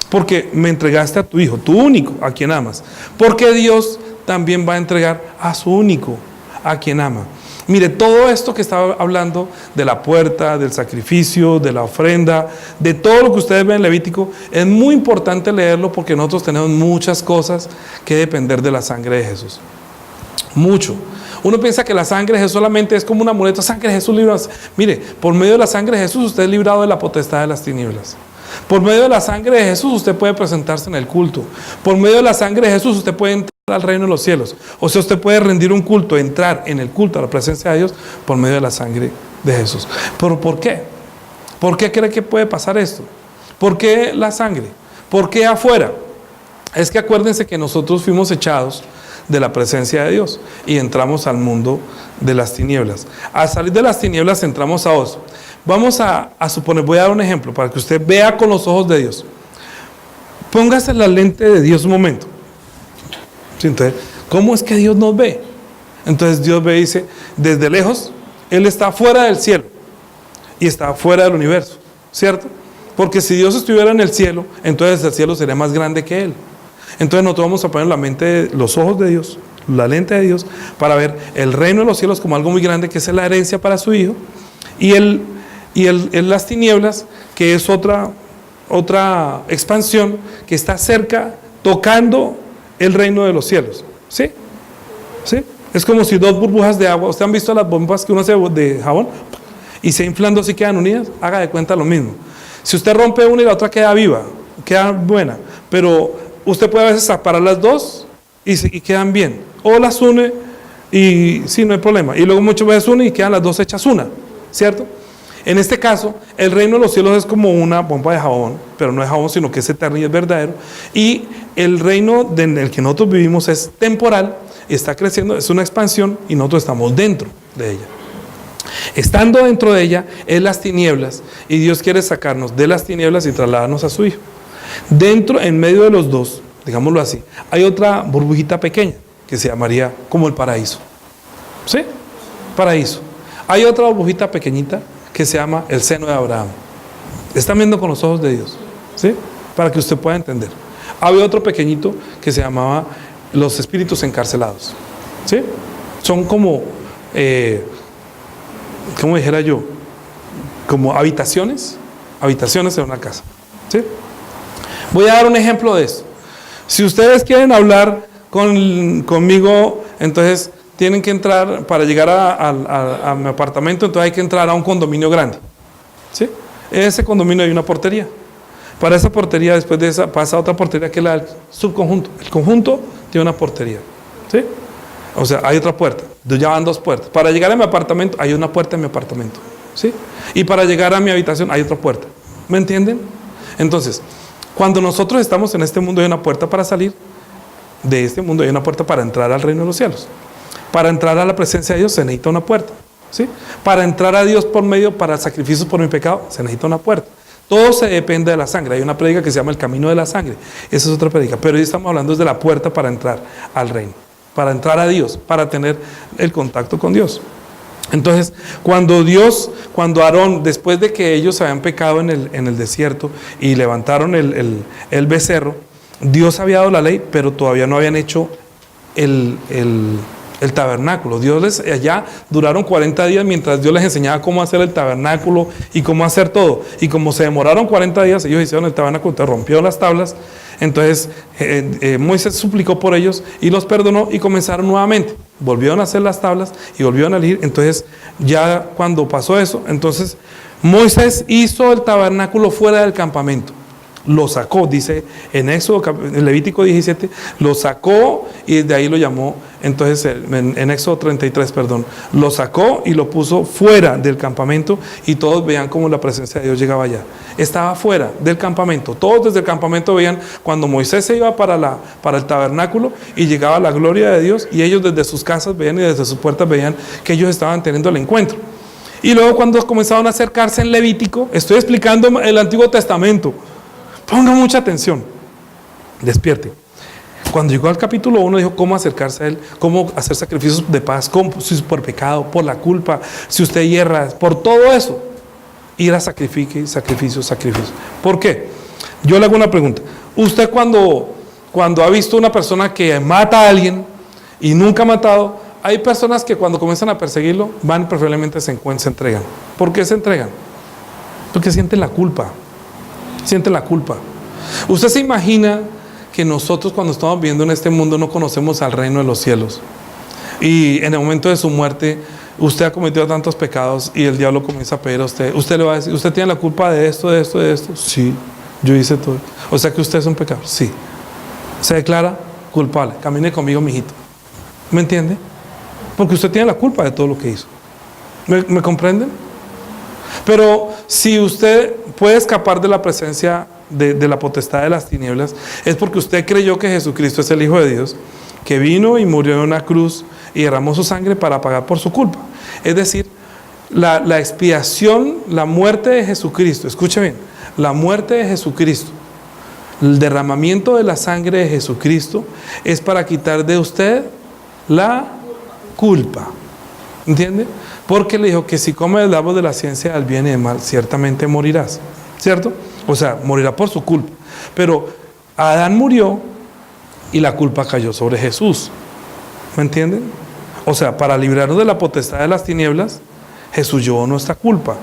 Porque me entregaste a tu Hijo, tu único, a quien amas. Porque Dios también va a entregar a su único, a quien ama. Mire, todo esto que estaba hablando de la puerta, del sacrificio, de la ofrenda, de todo lo que ustedes ven en Levítico, es muy importante leerlo porque nosotros tenemos muchas cosas que depender de la sangre de Jesús. Mucho. Uno piensa que la sangre de Jesús solamente es como una muleta. Sangre de Jesús libra. Mire, por medio de la sangre de Jesús usted es librado de la potestad de las tinieblas. Por medio de la sangre de Jesús usted puede presentarse en el culto. Por medio de la sangre de Jesús usted puede entrar al reino de los cielos. O sea, usted puede rendir un culto, entrar en el culto a la presencia de Dios por medio de la sangre de Jesús. ¿Pero por qué? ¿Por qué cree que puede pasar esto? ¿Por qué la sangre? ¿Por qué afuera? Es que acuérdense que nosotros fuimos echados de la presencia de Dios y entramos al mundo de las tinieblas. Al salir de las tinieblas entramos a Oz. Vamos a suponer, voy a dar un ejemplo para que usted vea con los ojos de Dios. Póngase la lente de Dios un momento. ¿Sí? Entonces, ¿cómo es que Dios nos ve? Entonces Dios ve y dice, desde lejos, Él está fuera del cielo y está fuera del universo, ¿cierto? Porque si Dios estuviera en el cielo, entonces el cielo sería más grande que Él. Entonces nosotros vamos a poner la mente, los ojos de Dios, la lente de Dios, para ver el reino de los cielos como algo muy grande, que es la herencia para su Hijo, y las tinieblas, que es otra expansión que está cerca, tocando el reino de los cielos. ¿Sí? ¿Sí? Es como si dos burbujas de agua, ¿ustedes han visto las bombas que uno hace de jabón? Y se inflan dos y quedan unidas. Haga de cuenta lo mismo. Si usted rompe una y la otra queda viva, queda buena, pero usted puede a veces separar las dos y quedan bien. O las une y sí, no hay problema. Y luego muchas veces une y quedan las dos hechas una, ¿cierto? En este caso, el reino de los cielos es como una bomba de jabón, pero no es jabón, sino que es eterno y es verdadero. Y el reino en el que nosotros vivimos es temporal, está creciendo, es una expansión y nosotros estamos dentro de ella. Estando dentro de ella es las tinieblas, y Dios quiere sacarnos de las tinieblas y trasladarnos a su Hijo. Dentro, en medio de los dos, digámoslo así, hay otra burbujita pequeña que se llamaría como el paraíso. ¿Sí? Paraíso. Hay otra burbujita pequeñita que se llama el seno de Abraham. Están viendo con los ojos de Dios, ¿sí? Para que usted pueda entender. Había otro pequeñito que se llamaba los espíritus encarcelados, ¿sí? Son como, ¿cómo dijera yo? Como habitaciones en una casa, ¿sí? Voy a dar un ejemplo de eso. Si ustedes quieren hablar conmigo, entonces tienen que entrar, para llegar a mi apartamento, entonces hay que entrar a un condominio grande, ¿sí? En ese condominio hay una portería. Para esa portería, después de esa, pasa otra portería que es la del subconjunto. El conjunto tiene una portería, ¿sí? O sea, hay otra puerta. Ya van dos puertas. Para llegar a mi apartamento, hay una puerta en mi apartamento, ¿sí? Y para llegar a mi habitación, hay otra puerta. ¿Me entienden? Entonces, cuando nosotros estamos en este mundo, hay una puerta para salir de este mundo, hay una puerta para entrar al reino de los cielos. Para entrar a la presencia de Dios se necesita una puerta, ¿sí? Para entrar a Dios por medio, para sacrificios por mi pecado, se necesita una puerta. Todo se depende de la sangre. Hay una prédica que se llama el camino de la sangre. Esa es otra prédica. Pero hoy estamos hablando de la puerta para entrar al reino, para entrar a Dios, para tener el contacto con Dios. Entonces, cuando Aarón, después de que ellos habían pecado en el desierto y levantaron el becerro, Dios había dado la ley, pero todavía no habían hecho el tabernáculo. Allá duraron 40 días mientras Dios les enseñaba cómo hacer el tabernáculo y cómo hacer todo. Y como se demoraron 40 días, ellos hicieron el tabernáculo, entonces rompieron las tablas. Entonces Moisés suplicó por ellos y los perdonó y comenzaron nuevamente. Volvieron a hacer las tablas y volvieron a elegir. Entonces ya cuando pasó eso, entonces Moisés hizo el tabernáculo fuera del campamento. Lo sacó, dice en en Levítico 17, lo sacó y de ahí lo llamó, entonces en Éxodo 33, perdón, lo sacó y lo puso fuera del campamento y todos veían cómo la presencia de Dios llegaba allá. Estaba fuera del campamento, todos desde el campamento veían cuando Moisés se iba para el tabernáculo y llegaba la gloria de Dios y ellos desde sus casas veían y desde sus puertas veían que ellos estaban teniendo el encuentro. Y luego cuando comenzaron a acercarse en Levítico, estoy explicando el Antiguo Testamento. Ponga mucha atención, despierte. Cuando llegó al capítulo 1 dijo cómo acercarse a Él, cómo hacer sacrificios de paz, si por pecado, por la culpa, si usted hierra, por todo eso, ir a sacrificio. ¿Por qué? Yo le hago una pregunta. Usted cuando ha visto una persona que mata a alguien y nunca ha matado, hay personas que cuando comienzan a perseguirlo, van y preferiblemente se entregan. ¿Por qué se entregan? Porque sienten la culpa. Sienten la culpa. Usted se imagina que nosotros cuando estamos viviendo en este mundo no conocemos al reino de los cielos. Y en el momento de su muerte, usted ha cometido tantos pecados y el diablo comienza a pedir a usted. Usted le va a decir, ¿usted tiene la culpa de esto, de esto, de esto? Sí, yo hice todo. O sea que usted es un pecador. Sí. Se declara culpable. Camine conmigo, mijito. ¿Me entiende? Porque usted tiene la culpa de todo lo que hizo. ¿Me comprenden? Pero si usted puede escapar de la presencia de la potestad de las tinieblas, es porque usted creyó que Jesucristo es el Hijo de Dios, que vino y murió en una cruz y derramó su sangre para pagar por su culpa. Es decir, la expiación, la muerte de Jesucristo, escuche bien, la muerte de Jesucristo, el derramamiento de la sangre de Jesucristo es para quitar de usted la culpa. ¿Entiende? Porque le dijo que si comes del árbol de la ciencia del bien y del mal, ciertamente morirás. ¿Cierto? O sea, morirá por su culpa. Pero Adán murió y la culpa cayó sobre Jesús. ¿Me entienden? O sea, para librarnos de la potestad de las tinieblas, Jesús llevó nuestra culpa.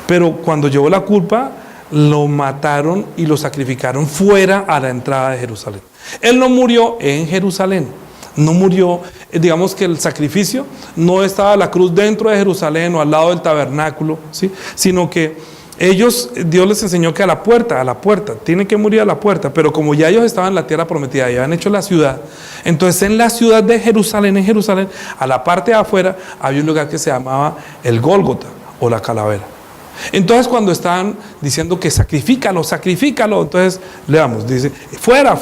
Pero cuando llevó la culpa, lo mataron y lo sacrificaron fuera a la entrada de Jerusalén. Él no murió en Jerusalén. No murió, digamos que el sacrificio no estaba la cruz dentro de Jerusalén o al lado del tabernáculo, ¿sí? Sino que Dios les enseñó que a la puerta, tienen que morir a la puerta, pero como ya ellos estaban en la tierra prometida y habían hecho la ciudad, entonces en la ciudad de Jerusalén, a la parte de afuera, había un lugar que se llamaba el Gólgota o la calavera. Entonces cuando estaban diciendo que sacrifícalo, entonces leamos, dice, fuera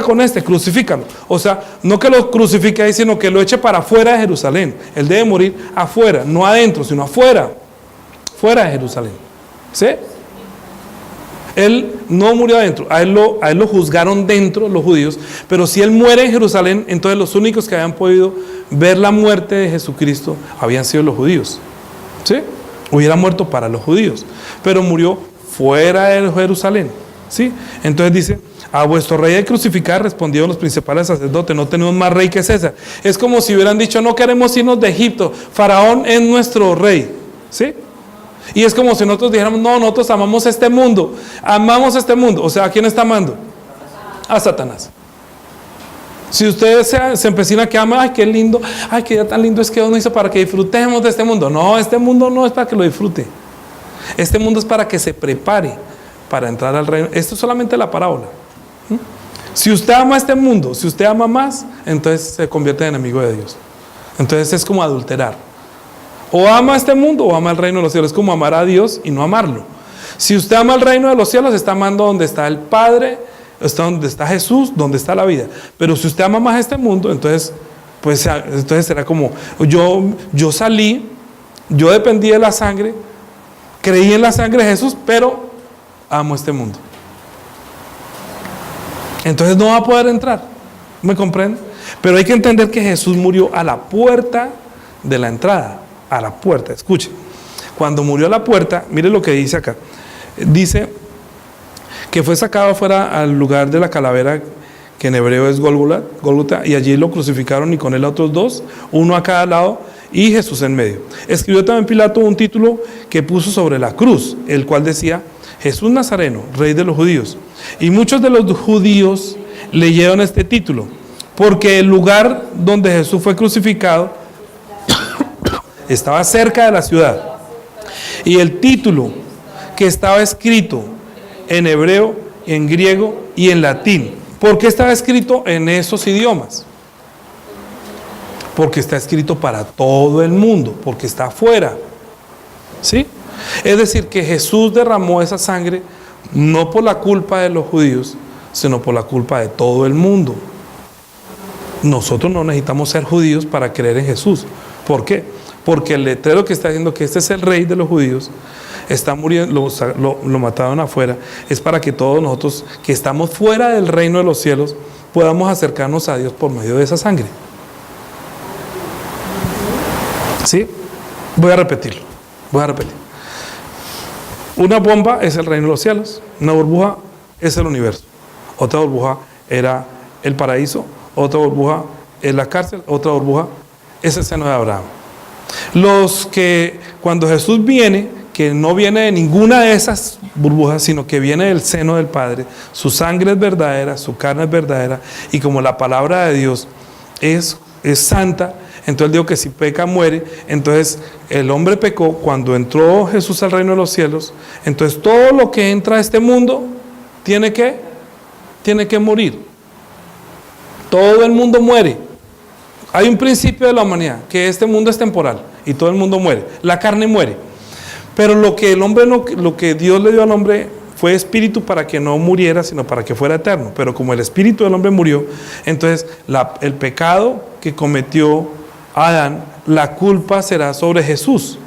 con crucifícalo. O sea, no que lo crucifique ahí, sino que lo eche para afuera de Jerusalén. Él debe morir afuera, no adentro, sino afuera, fuera de Jerusalén. ¿Sí? Él no murió adentro, a él lo juzgaron dentro los judíos, pero si él muere en Jerusalén, entonces los únicos que habían podido ver la muerte de Jesucristo habían sido los judíos. ¿Sí? Hubiera muerto para los judíos, pero murió fuera de Jerusalén. ¿Sí? Entonces dice, a vuestro rey de crucificar, respondieron los principales sacerdotes, no tenemos más rey que César. Es como si hubieran dicho, no queremos irnos de Egipto, Faraón es nuestro rey. ¿Sí? Y es como si nosotros dijéramos, no, nosotros amamos este mundo. O sea, ¿a quién está amando? A Satanás. Si usted se empecina que ama, ay, qué lindo, ay, qué día tan lindo es que Dios nos hizo para que disfrutemos de este mundo. No, este mundo no es para que lo disfrute. Este mundo es para que se prepare para entrar al reino. Esto es solamente la parábola. Si usted ama este mundo, si usted ama más, entonces se convierte en enemigo de Dios. Entonces es como adulterar. O ama este mundo o ama el reino de los cielos. Es como amar a Dios y no amarlo. Si usted ama el reino de los cielos, está amando donde está el Padre, está donde está Jesús, donde está la vida. Pero si usted ama más este mundo, entonces será como, yo salí, yo dependí de la sangre, creí en la sangre de Jesús, pero amo este mundo. Entonces no va a poder entrar. ¿Me comprende? Pero hay que entender que Jesús murió a la puerta de la entrada. A la puerta, escuche. Cuando murió a la puerta, mire lo que dice acá. Dice que fue sacado afuera al lugar de la calavera, que en hebreo es Gólgota, y allí lo crucificaron y con él a otros dos, uno a cada lado y Jesús en medio. Escribió también Pilato un título que puso sobre la cruz, el cual decía, Jesús Nazareno, Rey de los judíos. Y muchos de los judíos leyeron este título, porque el lugar donde Jesús fue crucificado estaba cerca de la ciudad. Y el título que estaba escrito en hebreo, en griego y en latín. ¿Por qué estaba escrito en esos idiomas? Porque está escrito para todo el mundo, porque está afuera. ¿Sí? Es decir, que Jesús derramó esa sangre no por la culpa de los judíos, sino por la culpa de todo el mundo. Nosotros no necesitamos ser judíos para creer en Jesús. ¿Por qué? Porque el letrero que está diciendo que este es el rey de los judíos, está muriendo, lo mataron afuera, es para que todos nosotros que estamos fuera del reino de los cielos podamos acercarnos a Dios por medio de esa sangre. ¿Sí? Voy a repetirlo. Una bomba es el reino de los cielos, una burbuja es el universo. Otra burbuja era el paraíso, otra burbuja es la cárcel, otra burbuja es el seno de Abraham. Los que cuando Jesús viene, que no viene de ninguna de esas burbujas, sino que viene del seno del Padre, su sangre es verdadera, su carne es verdadera, y como la palabra de Dios es santa, entonces digo que si peca muere. Entonces el hombre pecó cuando entró Jesús al reino de los cielos. Entonces todo lo que entra a este mundo tiene que morir. Todo el mundo muere. Hay un principio de la humanidad, que este mundo es temporal y todo el mundo muere. La carne muere. Pero lo que Dios le dio al hombre fue espíritu para que no muriera, sino para que fuera eterno. Pero como el espíritu del hombre murió, entonces el pecado que cometió Adán, la culpa será sobre Jesús,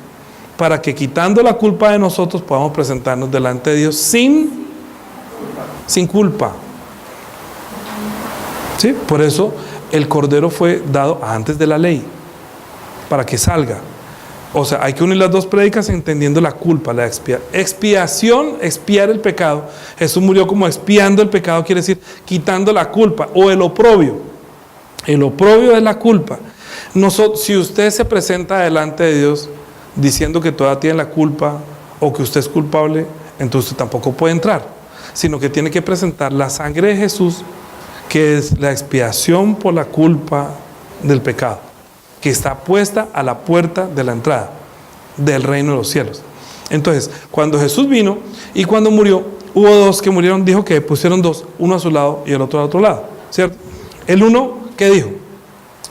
para que quitando la culpa de nosotros podamos presentarnos delante de Dios sin culpa. ¿Sí? Por eso el Cordero fue dado antes de la ley, para que salga. O sea, hay que unir las dos prédicas entendiendo la culpa, la expiación, expiar el pecado. Jesús murió como expiando el pecado, quiere decir quitando la culpa o el oprobio. El oprobio es la culpa. Si usted se presenta delante de Dios diciendo que todavía tiene la culpa o que usted es culpable, entonces usted tampoco puede entrar, sino que tiene que presentar la sangre de Jesús, que es la expiación por la culpa del pecado, que está puesta a la puerta de la entrada del reino de los cielos. Entonces, cuando Jesús vino y cuando murió, hubo dos que murieron. Dijo que pusieron dos, uno a su lado y el otro al otro lado, ¿cierto? El uno, ¿qué dijo?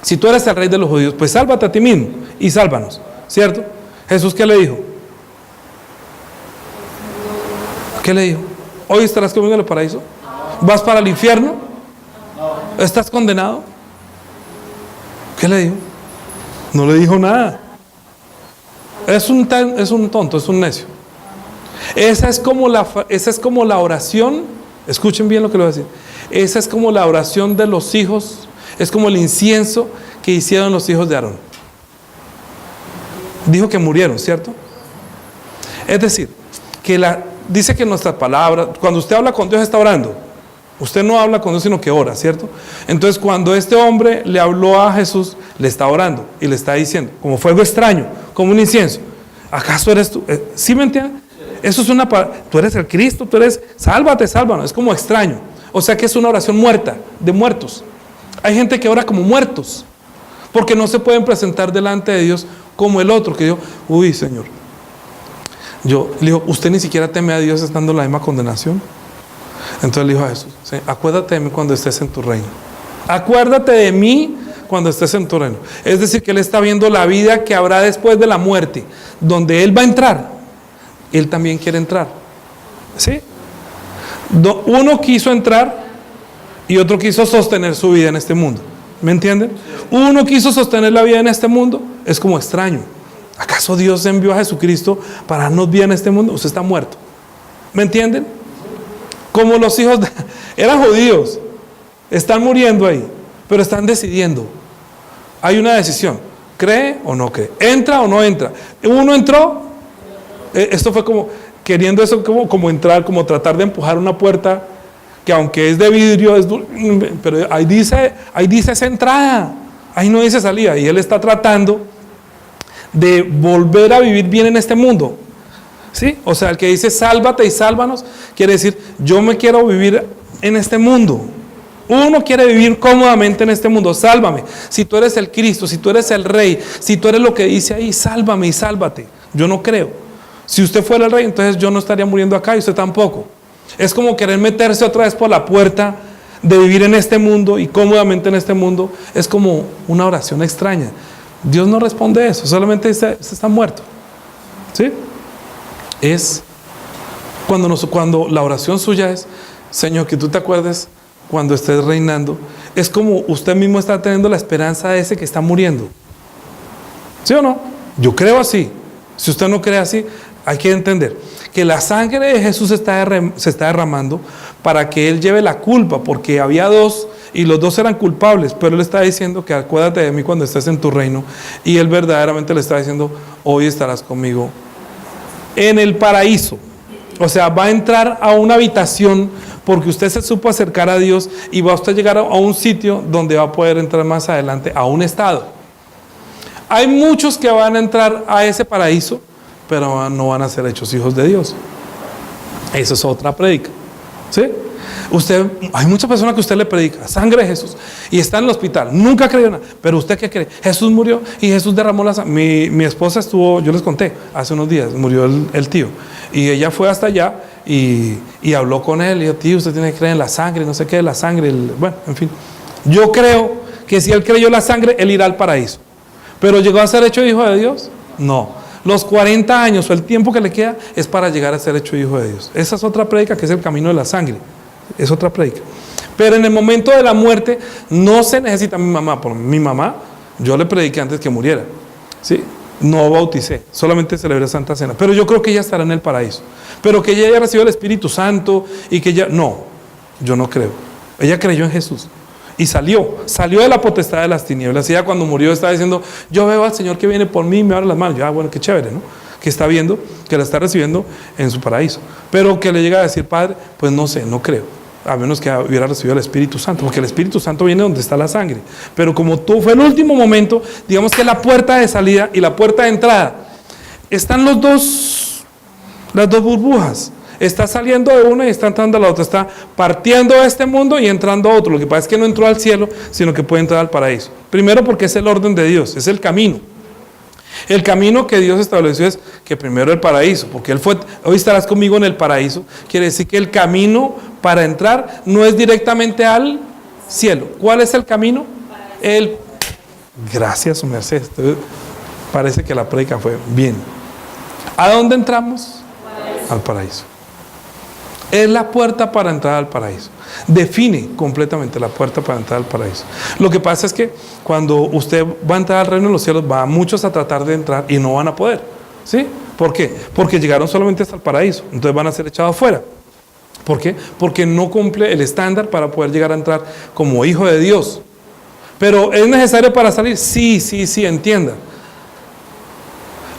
Si tú eres el rey de los judíos, pues sálvate a ti mismo y sálvanos, ¿cierto? Jesús, ¿qué le dijo? ¿Qué le dijo? ¿Hoy estarás conmigo en el paraíso? ¿Vas para el infierno? ¿Estás condenado? ¿Qué le dijo? No le dijo nada. Es un tonto, es un necio. Esa es como la oración. Escuchen bien lo que le voy a decir. Esa es como la oración de los hijos. Es como el incienso que hicieron los hijos de Aarón. Dijo que murieron, ¿cierto? Es decir, dice que nuestras palabras, cuando usted habla con Dios está orando. Usted no habla con Dios sino que ora, ¿cierto? Entonces cuando este hombre le habló a Jesús, le está orando y le está diciendo, como fuego extraño, como un incienso. ¿Acaso eres tú? ¿Sí me entiendes? Eso es una palabra. Tú eres el Cristo, sálvate, sálvanos. Es como extraño. O sea que es una oración muerta, de muertos. Hay gente que ora como muertos, porque no se pueden presentar delante de Dios como el otro, que dijo, uy, Señor. Yo le digo, ¿usted ni siquiera teme a Dios estando en la misma condenación? Entonces le dijo a Jesús, ¿sí? Acuérdate de mí cuando estés en tu reino. Acuérdate de mí cuando estés en tu reino. Es decir, que él está viendo la vida que habrá después de la muerte, donde él va a entrar. Él también quiere entrar. ¿Sí? Uno quiso entrar y otro quiso sostener su vida en este mundo. ¿Me entienden? Uno quiso sostener la vida en este mundo. Es como extraño. ¿Acaso Dios envió a Jesucristo para darnos vida en este mundo? Usted está muerto. ¿Me entienden? Como los hijos eran judíos, están muriendo ahí, pero están decidiendo. Hay una decisión, ¿cree o no cree? ¿Entra o no entra? Uno entró, esto fue como queriendo eso como entrar, como tratar de empujar una puerta que aunque es de vidrio, pero ahí dice esa entrada, ahí no dice salida, y él está tratando de volver a vivir bien en este mundo. ¿Sí? O sea, el que dice sálvate y sálvanos, quiere decir, yo me quiero vivir en este mundo. Uno quiere vivir cómodamente en este mundo. Sálvame. Si tú eres el Cristo, si tú eres el Rey, si tú eres lo que dice ahí, sálvame y sálvate. Yo no creo. Si usted fuera el Rey, entonces yo no estaría muriendo acá y usted tampoco. Es como querer meterse otra vez por la puerta de vivir en este mundo y cómodamente en este mundo. Es como una oración extraña. Dios no responde eso, solamente dice, usted está muerto. ¿Sí? Es cuando la oración suya es, Señor, que tú te acuerdes cuando estés reinando. Es como usted mismo está teniendo la esperanza de ese que está muriendo. ¿Sí o no? Yo creo así. Si usted no cree así, hay que entender que la sangre de Jesús se está derramando para que Él lleve la culpa, porque había dos y los dos eran culpables, pero Él está diciendo que acuérdate de mí cuando estés en tu reino, y Él verdaderamente le está diciendo, hoy estarás conmigo en el paraíso. O sea, va a entrar a una habitación porque usted se supo acercar a Dios y va a usted llegar a un sitio donde va a poder entrar más adelante a un estado. Hay muchos que van a entrar a ese paraíso, pero no van a ser hechos hijos de Dios. Eso es otra prédica, ¿sí? Hay muchas personas que usted le predica sangre de Jesús y está en el hospital, nunca creyó nada, pero usted ¿qué cree? Jesús murió y Jesús derramó la sangre. Mi esposa estuvo, yo les conté, hace unos días, murió el tío, y ella fue hasta allá y habló con él y dijo, tío, usted tiene que creer en la sangre, no sé qué, la sangre, bueno, en fin. Yo creo que si él creyó la sangre, él irá al paraíso, pero ¿llegó a ser hecho hijo de Dios? No. Los 40 años o el tiempo que le queda es para llegar a ser hecho hijo de Dios. Esa es otra prédica, que es el camino de la sangre. Es otra prédica. Pero en el momento de la muerte no se necesita mi mamá. Por mi mamá, yo le prediqué antes que muriera, ¿sí? No bauticé, solamente celebré Santa Cena. Pero yo creo que ella estará en el paraíso. Pero que ella haya recibido el Espíritu Santo y que ella... No, yo no creo. Ella creyó en Jesús. Y salió de la potestad de las tinieblas. Y ella cuando murió estaba diciendo, yo veo al Señor que viene por mí y me abre las manos. Yo, bueno, qué chévere, ¿no? Que está viendo, que la está recibiendo en su paraíso. Pero que le llega a decir, Padre, pues no sé, no creo. A menos que hubiera recibido el Espíritu Santo. Porque el Espíritu Santo viene donde está la sangre. Pero como tú fue el último momento, digamos que la puerta de salida y la puerta de entrada. Están las dos burbujas. Está saliendo de una y está entrando a la otra. Está partiendo de este mundo y entrando a otro. Lo que pasa es que no entró al cielo, sino que puede entrar al paraíso. Primero porque es el orden de Dios, es el camino. El camino que Dios estableció es que primero el paraíso, porque Él fue, hoy estarás conmigo en el paraíso. Quiere decir que el camino para entrar no es directamente al cielo. ¿Cuál es el camino? Gracias, su merced. Parece que la prédica fue bien. ¿A dónde entramos? Al paraíso. Es la puerta para entrar al paraíso. Define completamente la puerta para entrar al paraíso. Lo que pasa es que cuando usted va a entrar al reino de los cielos, va muchos a tratar de entrar y no van a poder, ¿sí? ¿Por qué? Porque llegaron solamente hasta el paraíso, entonces van a ser echados fuera. ¿Por qué? Porque no cumple el estándar para poder llegar a entrar como hijo de Dios. Pero ¿es necesario para salir? Sí, entienda.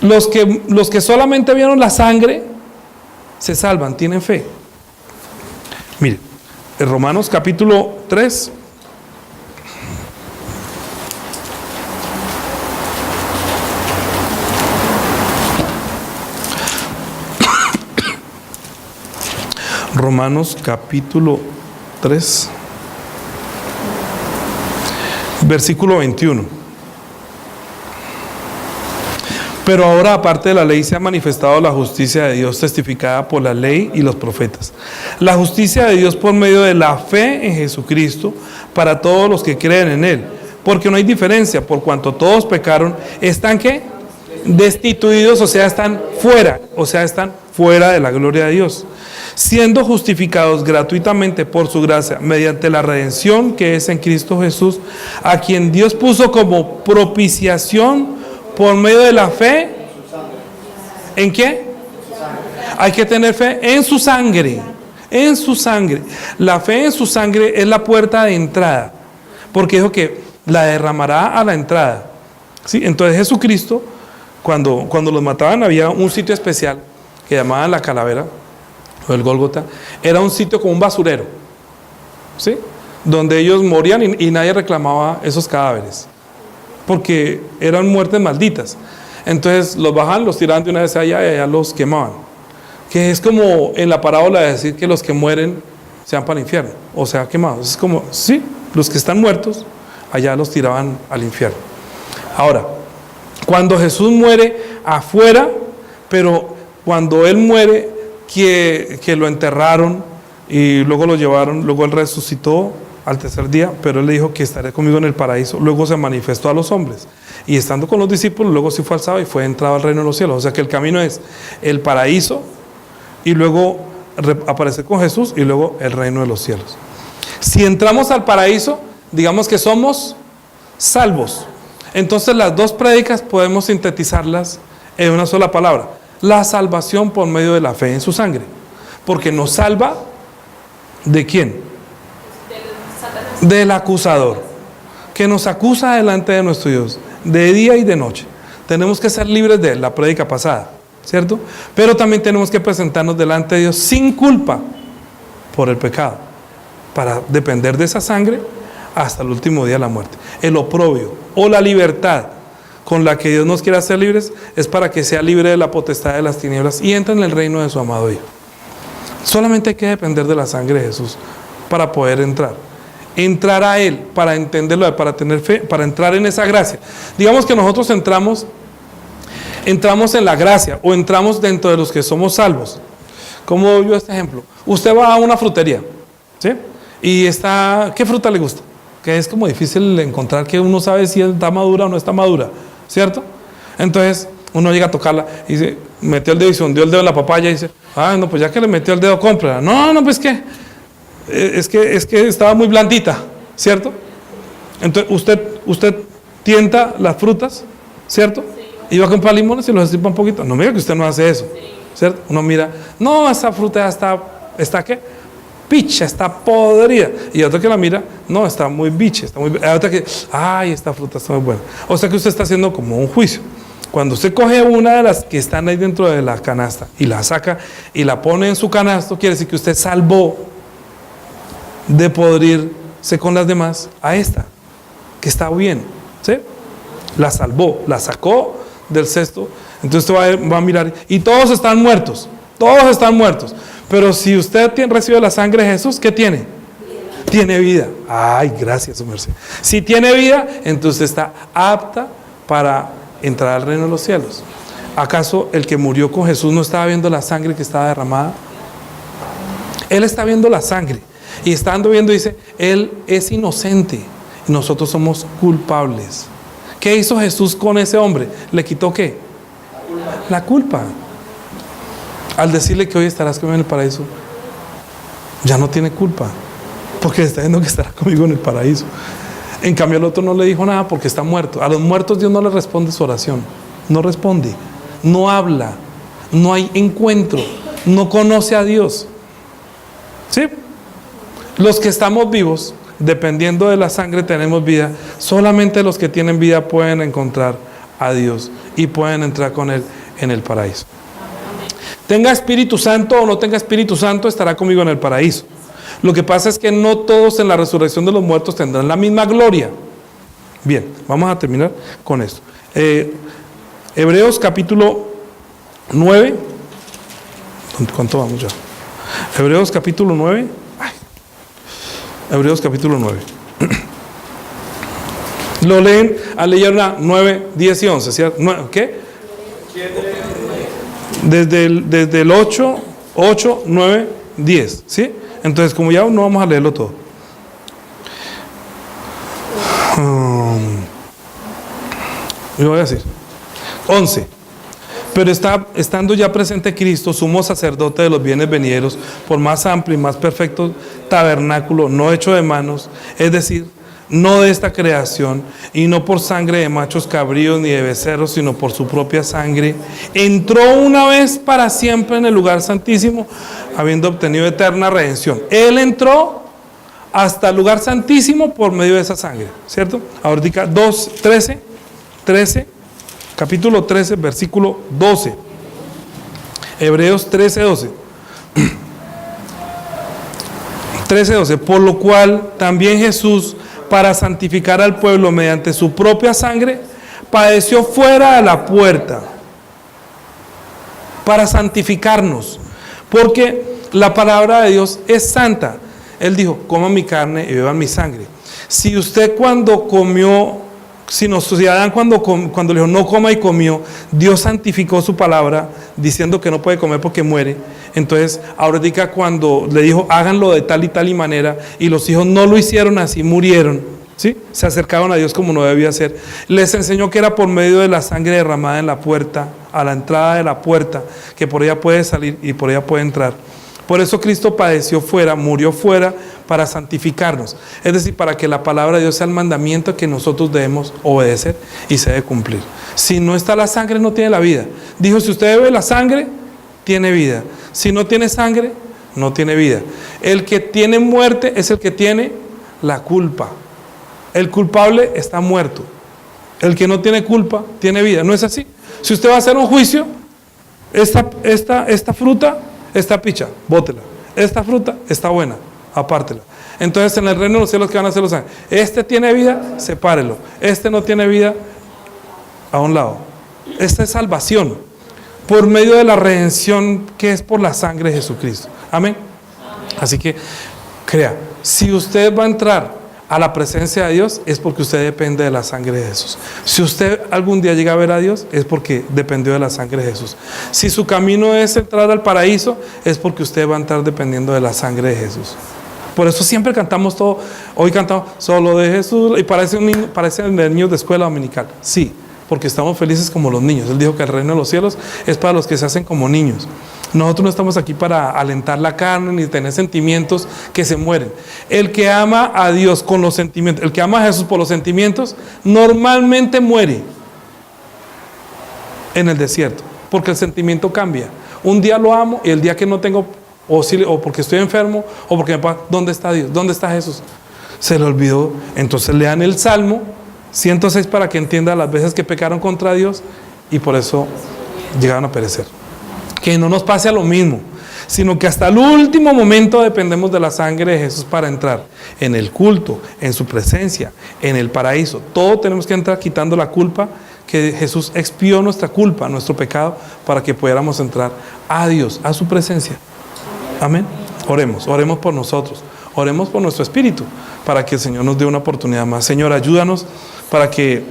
Los que solamente vieron la sangre se salvan, tienen fe. Mire, en Romanos capítulo 3, Romanos capítulo 3, versículo 21. Pero ahora, aparte de la ley, se ha manifestado la justicia de Dios testificada por la ley y los profetas. La justicia de Dios por medio de la fe en Jesucristo para todos los que creen en Él. Porque no hay diferencia, por cuanto todos pecaron, ¿están qué? Destituidos, o sea, están fuera de la gloria de Dios. Siendo justificados gratuitamente por su gracia, mediante la redención que es en Cristo Jesús, a quien Dios puso como propiciación por medio de la fe. ¿En qué? Hay que tener fe en su sangre. En su sangre. La fe en su sangre es la puerta de entrada. Porque dijo que la derramará a la entrada. ¿Sí? Entonces Jesucristo, cuando los mataban, había un sitio especial que llamaban la calavera, o el Gólgota. Era un sitio como un basurero, ¿sí? Donde ellos morían y nadie reclamaba esos cadáveres, porque eran muertes malditas. Entonces los bajaban, los tiraban de una vez allá y allá los quemaban. Que es como en la parábola de decir que los que mueren se van para el infierno, o sea, quemados. Es como, sí, los que están muertos, allá los tiraban al infierno. Ahora, cuando Jesús muere afuera, pero cuando Él muere, que lo enterraron y luego lo llevaron, luego Él resucitó al tercer día, pero Él le dijo que estaré conmigo en el paraíso. Luego se manifestó a los hombres y estando con los discípulos, luego sí fue alzado y fue entrado al reino de los cielos. O sea que el camino es el paraíso y luego aparecer con Jesús y luego el reino de los cielos. Si entramos al paraíso, digamos que somos salvos. Entonces las dos prédicas podemos sintetizarlas en una sola palabra: la salvación por medio de la fe en su sangre. Porque nos salva ¿de quién? Del acusador, que nos acusa delante de nuestro Dios de día y de noche. Tenemos que ser libres de él, la prédica pasada, ¿cierto? Pero también tenemos que presentarnos delante de Dios sin culpa, por el pecado, para depender de esa sangre hasta el último día de la muerte. El oprobio o la libertad con la que Dios nos quiere hacer libres es para que sea libre de la potestad de las tinieblas y entre en el reino de su amado Hijo. Solamente hay que depender de la sangre de Jesús para poder entrar a Él, para entenderlo, para tener fe, para entrar en esa gracia. Digamos que nosotros entramos en la gracia o entramos dentro de los que somos salvos. ¿Cómo doy yo este ejemplo? Usted va a una frutería, ¿sí? Y ¿qué fruta le gusta? Que es como difícil encontrar, que uno sabe si está madura o no está madura, ¿cierto? Entonces uno llega a tocarla y dice, metió el dedo y se hundió el dedo en la papaya y dice, no, pues ya que le metió el dedo, cómprala. No, pues es que estaba muy blandita, ¿cierto? Entonces usted tienta las frutas, ¿cierto? Y va a comprar limones y los estripa un poquito. No, mira que usted no hace eso, ¿cierto? Uno mira, no, esa fruta ya está ¿qué? Picha, está podrida. Y otro que la mira, no, está muy biche, está muy. Hay otra que, esta fruta está muy buena. O sea que usted está haciendo como un juicio. Cuando usted coge una de las que están ahí dentro de la canasta y la saca y la pone en su canasto, quiere decir que usted salvó de podrirse con las demás a esta, que está bien, ¿sí? La salvó, la sacó del cesto. Entonces usted va a mirar y todos están muertos. Pero si usted recibe la sangre de Jesús, ¿qué tiene? Vida. Tiene vida. Ay, gracias, su merced. Si tiene vida, entonces está apta para entrar al reino de los cielos. ¿Acaso el que murió con Jesús no estaba viendo la sangre que estaba derramada? Él está viendo la sangre y estando viendo, dice, Él es inocente y nosotros somos culpables. ¿Qué hizo Jesús con ese hombre? ¿Le quitó qué? La culpa. Al decirle que hoy estarás conmigo en el paraíso, ya no tiene culpa, porque está diciendo que estará conmigo en el paraíso. En cambio el otro no le dijo nada porque está muerto. A los muertos Dios no les responde su oración. No responde, no habla, no hay encuentro, no conoce a Dios. ¿Sí? Los que estamos vivos, dependiendo de la sangre tenemos vida. Solamente los que tienen vida pueden encontrar a Dios y pueden entrar con Él en el paraíso. Tenga Espíritu Santo o no tenga Espíritu Santo, estará conmigo en el paraíso. Lo que pasa es que no todos en la resurrección de los muertos tendrán la misma gloria. Bien, vamos a terminar con esto. Hebreos capítulo 9. ¿Cuánto vamos ya? Hebreos capítulo 9. Hebreos capítulo 9. Lo leen al leer 9, 10 y 11, ¿cierto? ¿Qué? Desde el 8, 9, 10, ¿sí? Entonces, como ya no vamos a leerlo todo. Yo voy a decir 11. Pero estando ya presente Cristo, sumo sacerdote de los bienes venideros, por más amplio y más perfecto tabernáculo, no hecho de manos, es decir, no de esta creación, y no por sangre de machos cabríos ni de becerros, sino por su propia sangre, entró una vez para siempre en el lugar santísimo, habiendo obtenido eterna redención. Él entró hasta el lugar santísimo por medio de esa sangre, ¿cierto? Ahorita 13, capítulo 13, versículo 12. Hebreos 13, 12. 13:12, por lo cual también Jesús, para santificar al pueblo mediante su propia sangre, padeció fuera de la puerta, para santificarnos, porque la palabra de Dios es santa. Él dijo, coman mi carne y beban mi sangre. Si usted cuando comió, si Adán cuando le dijo no coma y comió, Dios santificó su palabra diciendo que no puede comer porque muere. Entonces ahorita cuando le dijo háganlo de tal y tal y manera, y los hijos no lo hicieron así, murieron, ¿sí? Se acercaron a Dios como no debía ser. Les enseñó que era por medio de la sangre derramada en la puerta, a la entrada de la puerta, que por ella puede salir y por ella puede entrar. Por eso Cristo padeció fuera, murió fuera, para santificarnos. Es decir, para que la palabra de Dios sea el mandamiento que nosotros debemos obedecer y se debe cumplir. Si no está la sangre, no tiene la vida. Dijo, si usted bebe la sangre, tiene vida. Si no tiene sangre, no tiene vida. El que tiene muerte es el que tiene la culpa. El culpable está muerto. El que no tiene culpa, tiene vida. ¿No es así? Si usted va a hacer un juicio, esta fruta, esta picha, bótela. esta fruta está buena, apártela. Entonces en el reino de los cielos, ¿qué van a hacer los ángeles? Este tiene vida, sepárelo. Este no tiene vida, a un lado. Esta es salvación por medio de la redención que es por la sangre de Jesucristo. Amén. Así que crea, si usted va a entrar a la presencia de Dios, es porque usted depende de la sangre de Jesús. Si usted algún día llega a ver a Dios, es porque dependió de la sangre de Jesús. Si su camino es entrar al paraíso, es porque usted va a entrar dependiendo de la sangre de Jesús. Por eso siempre cantamos todo. Hoy cantamos solo de Jesús y parece niños de escuela dominical. Sí, porque estamos felices como los niños. Él dijo que el reino de los cielos es para los que se hacen como niños. Nosotros no estamos aquí para alentar la carne ni tener sentimientos que se mueren. El que ama a Dios con los sentimientos, el que ama a Jesús por los sentimientos, normalmente muere en el desierto, porque el sentimiento cambia. Un día lo amo y el día que no tengo, o porque estoy enfermo, o porque ¿dónde está Dios? ¿Dónde está Jesús? Se le olvidó. Entonces lean el Salmo 106 para que entienda las veces que pecaron contra Dios y por eso llegaron a perecer. Que no nos pase a lo mismo, sino que hasta el último momento dependemos de la sangre de Jesús para entrar en el culto, en su presencia, en el paraíso. Todo tenemos que entrar quitando la culpa, que Jesús expió nuestra culpa, nuestro pecado, para que pudiéramos entrar a Dios, a su presencia. Amén. Oremos por nosotros, oremos por nuestro espíritu, para que el Señor nos dé una oportunidad más. Señor, ayúdanos para que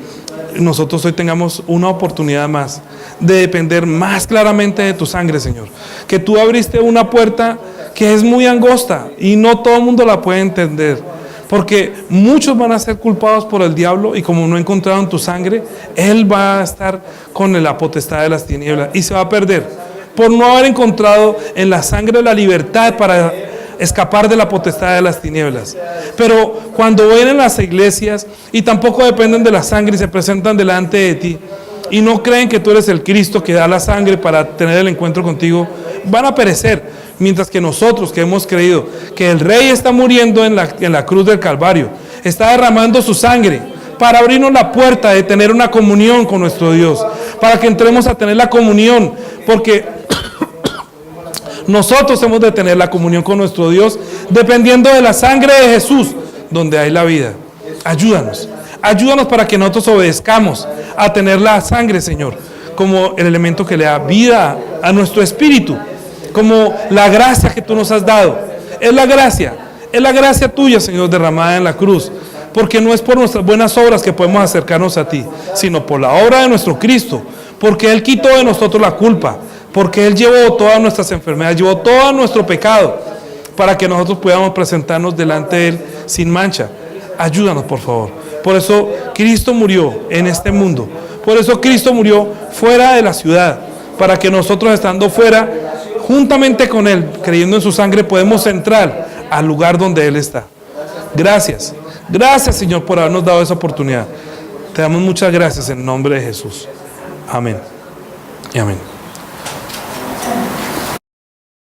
nosotros hoy tengamos una oportunidad más de depender más claramente de tu sangre, Señor. Que tú abriste una puerta que es muy angosta y no todo el mundo la puede entender, porque muchos van a ser culpados por el diablo y como no encontraron tu sangre, él va a estar con la potestad de las tinieblas y se va a perder por no haber encontrado en la sangre la libertad para escapar de la potestad de las tinieblas. Pero cuando vienen las iglesias y tampoco dependen de la sangre y se presentan delante de ti y no creen que tú eres el Cristo que da la sangre para tener el encuentro contigo, van a perecer. Mientras que nosotros que hemos creído que el Rey está muriendo en la cruz del Calvario, está derramando su sangre para abrirnos la puerta de tener una comunión con nuestro Dios, para que entremos a tener la comunión, porque nosotros hemos de tener la comunión con nuestro Dios dependiendo de la sangre de Jesús, donde hay la vida. Ayúdanos para que nosotros obedezcamos a tener la sangre, Señor, como el elemento que le da vida a nuestro espíritu, como la gracia que tú nos has dado. Es la gracia tuya, Señor, derramada en la cruz, porque no es por nuestras buenas obras que podemos acercarnos a ti, sino por la obra de nuestro Cristo, porque Él quitó de nosotros la culpa, porque Él llevó todas nuestras enfermedades, llevó todo nuestro pecado, para que nosotros podamos presentarnos delante de Él sin mancha. Ayúdanos, por favor. Por eso Cristo murió en este mundo, por eso Cristo murió fuera de la ciudad, para que nosotros estando fuera, juntamente con Él, creyendo en su sangre, podemos entrar al lugar donde Él está. Gracias, Señor, por habernos dado esa oportunidad. Te damos muchas gracias en nombre de Jesús. Amén y amén.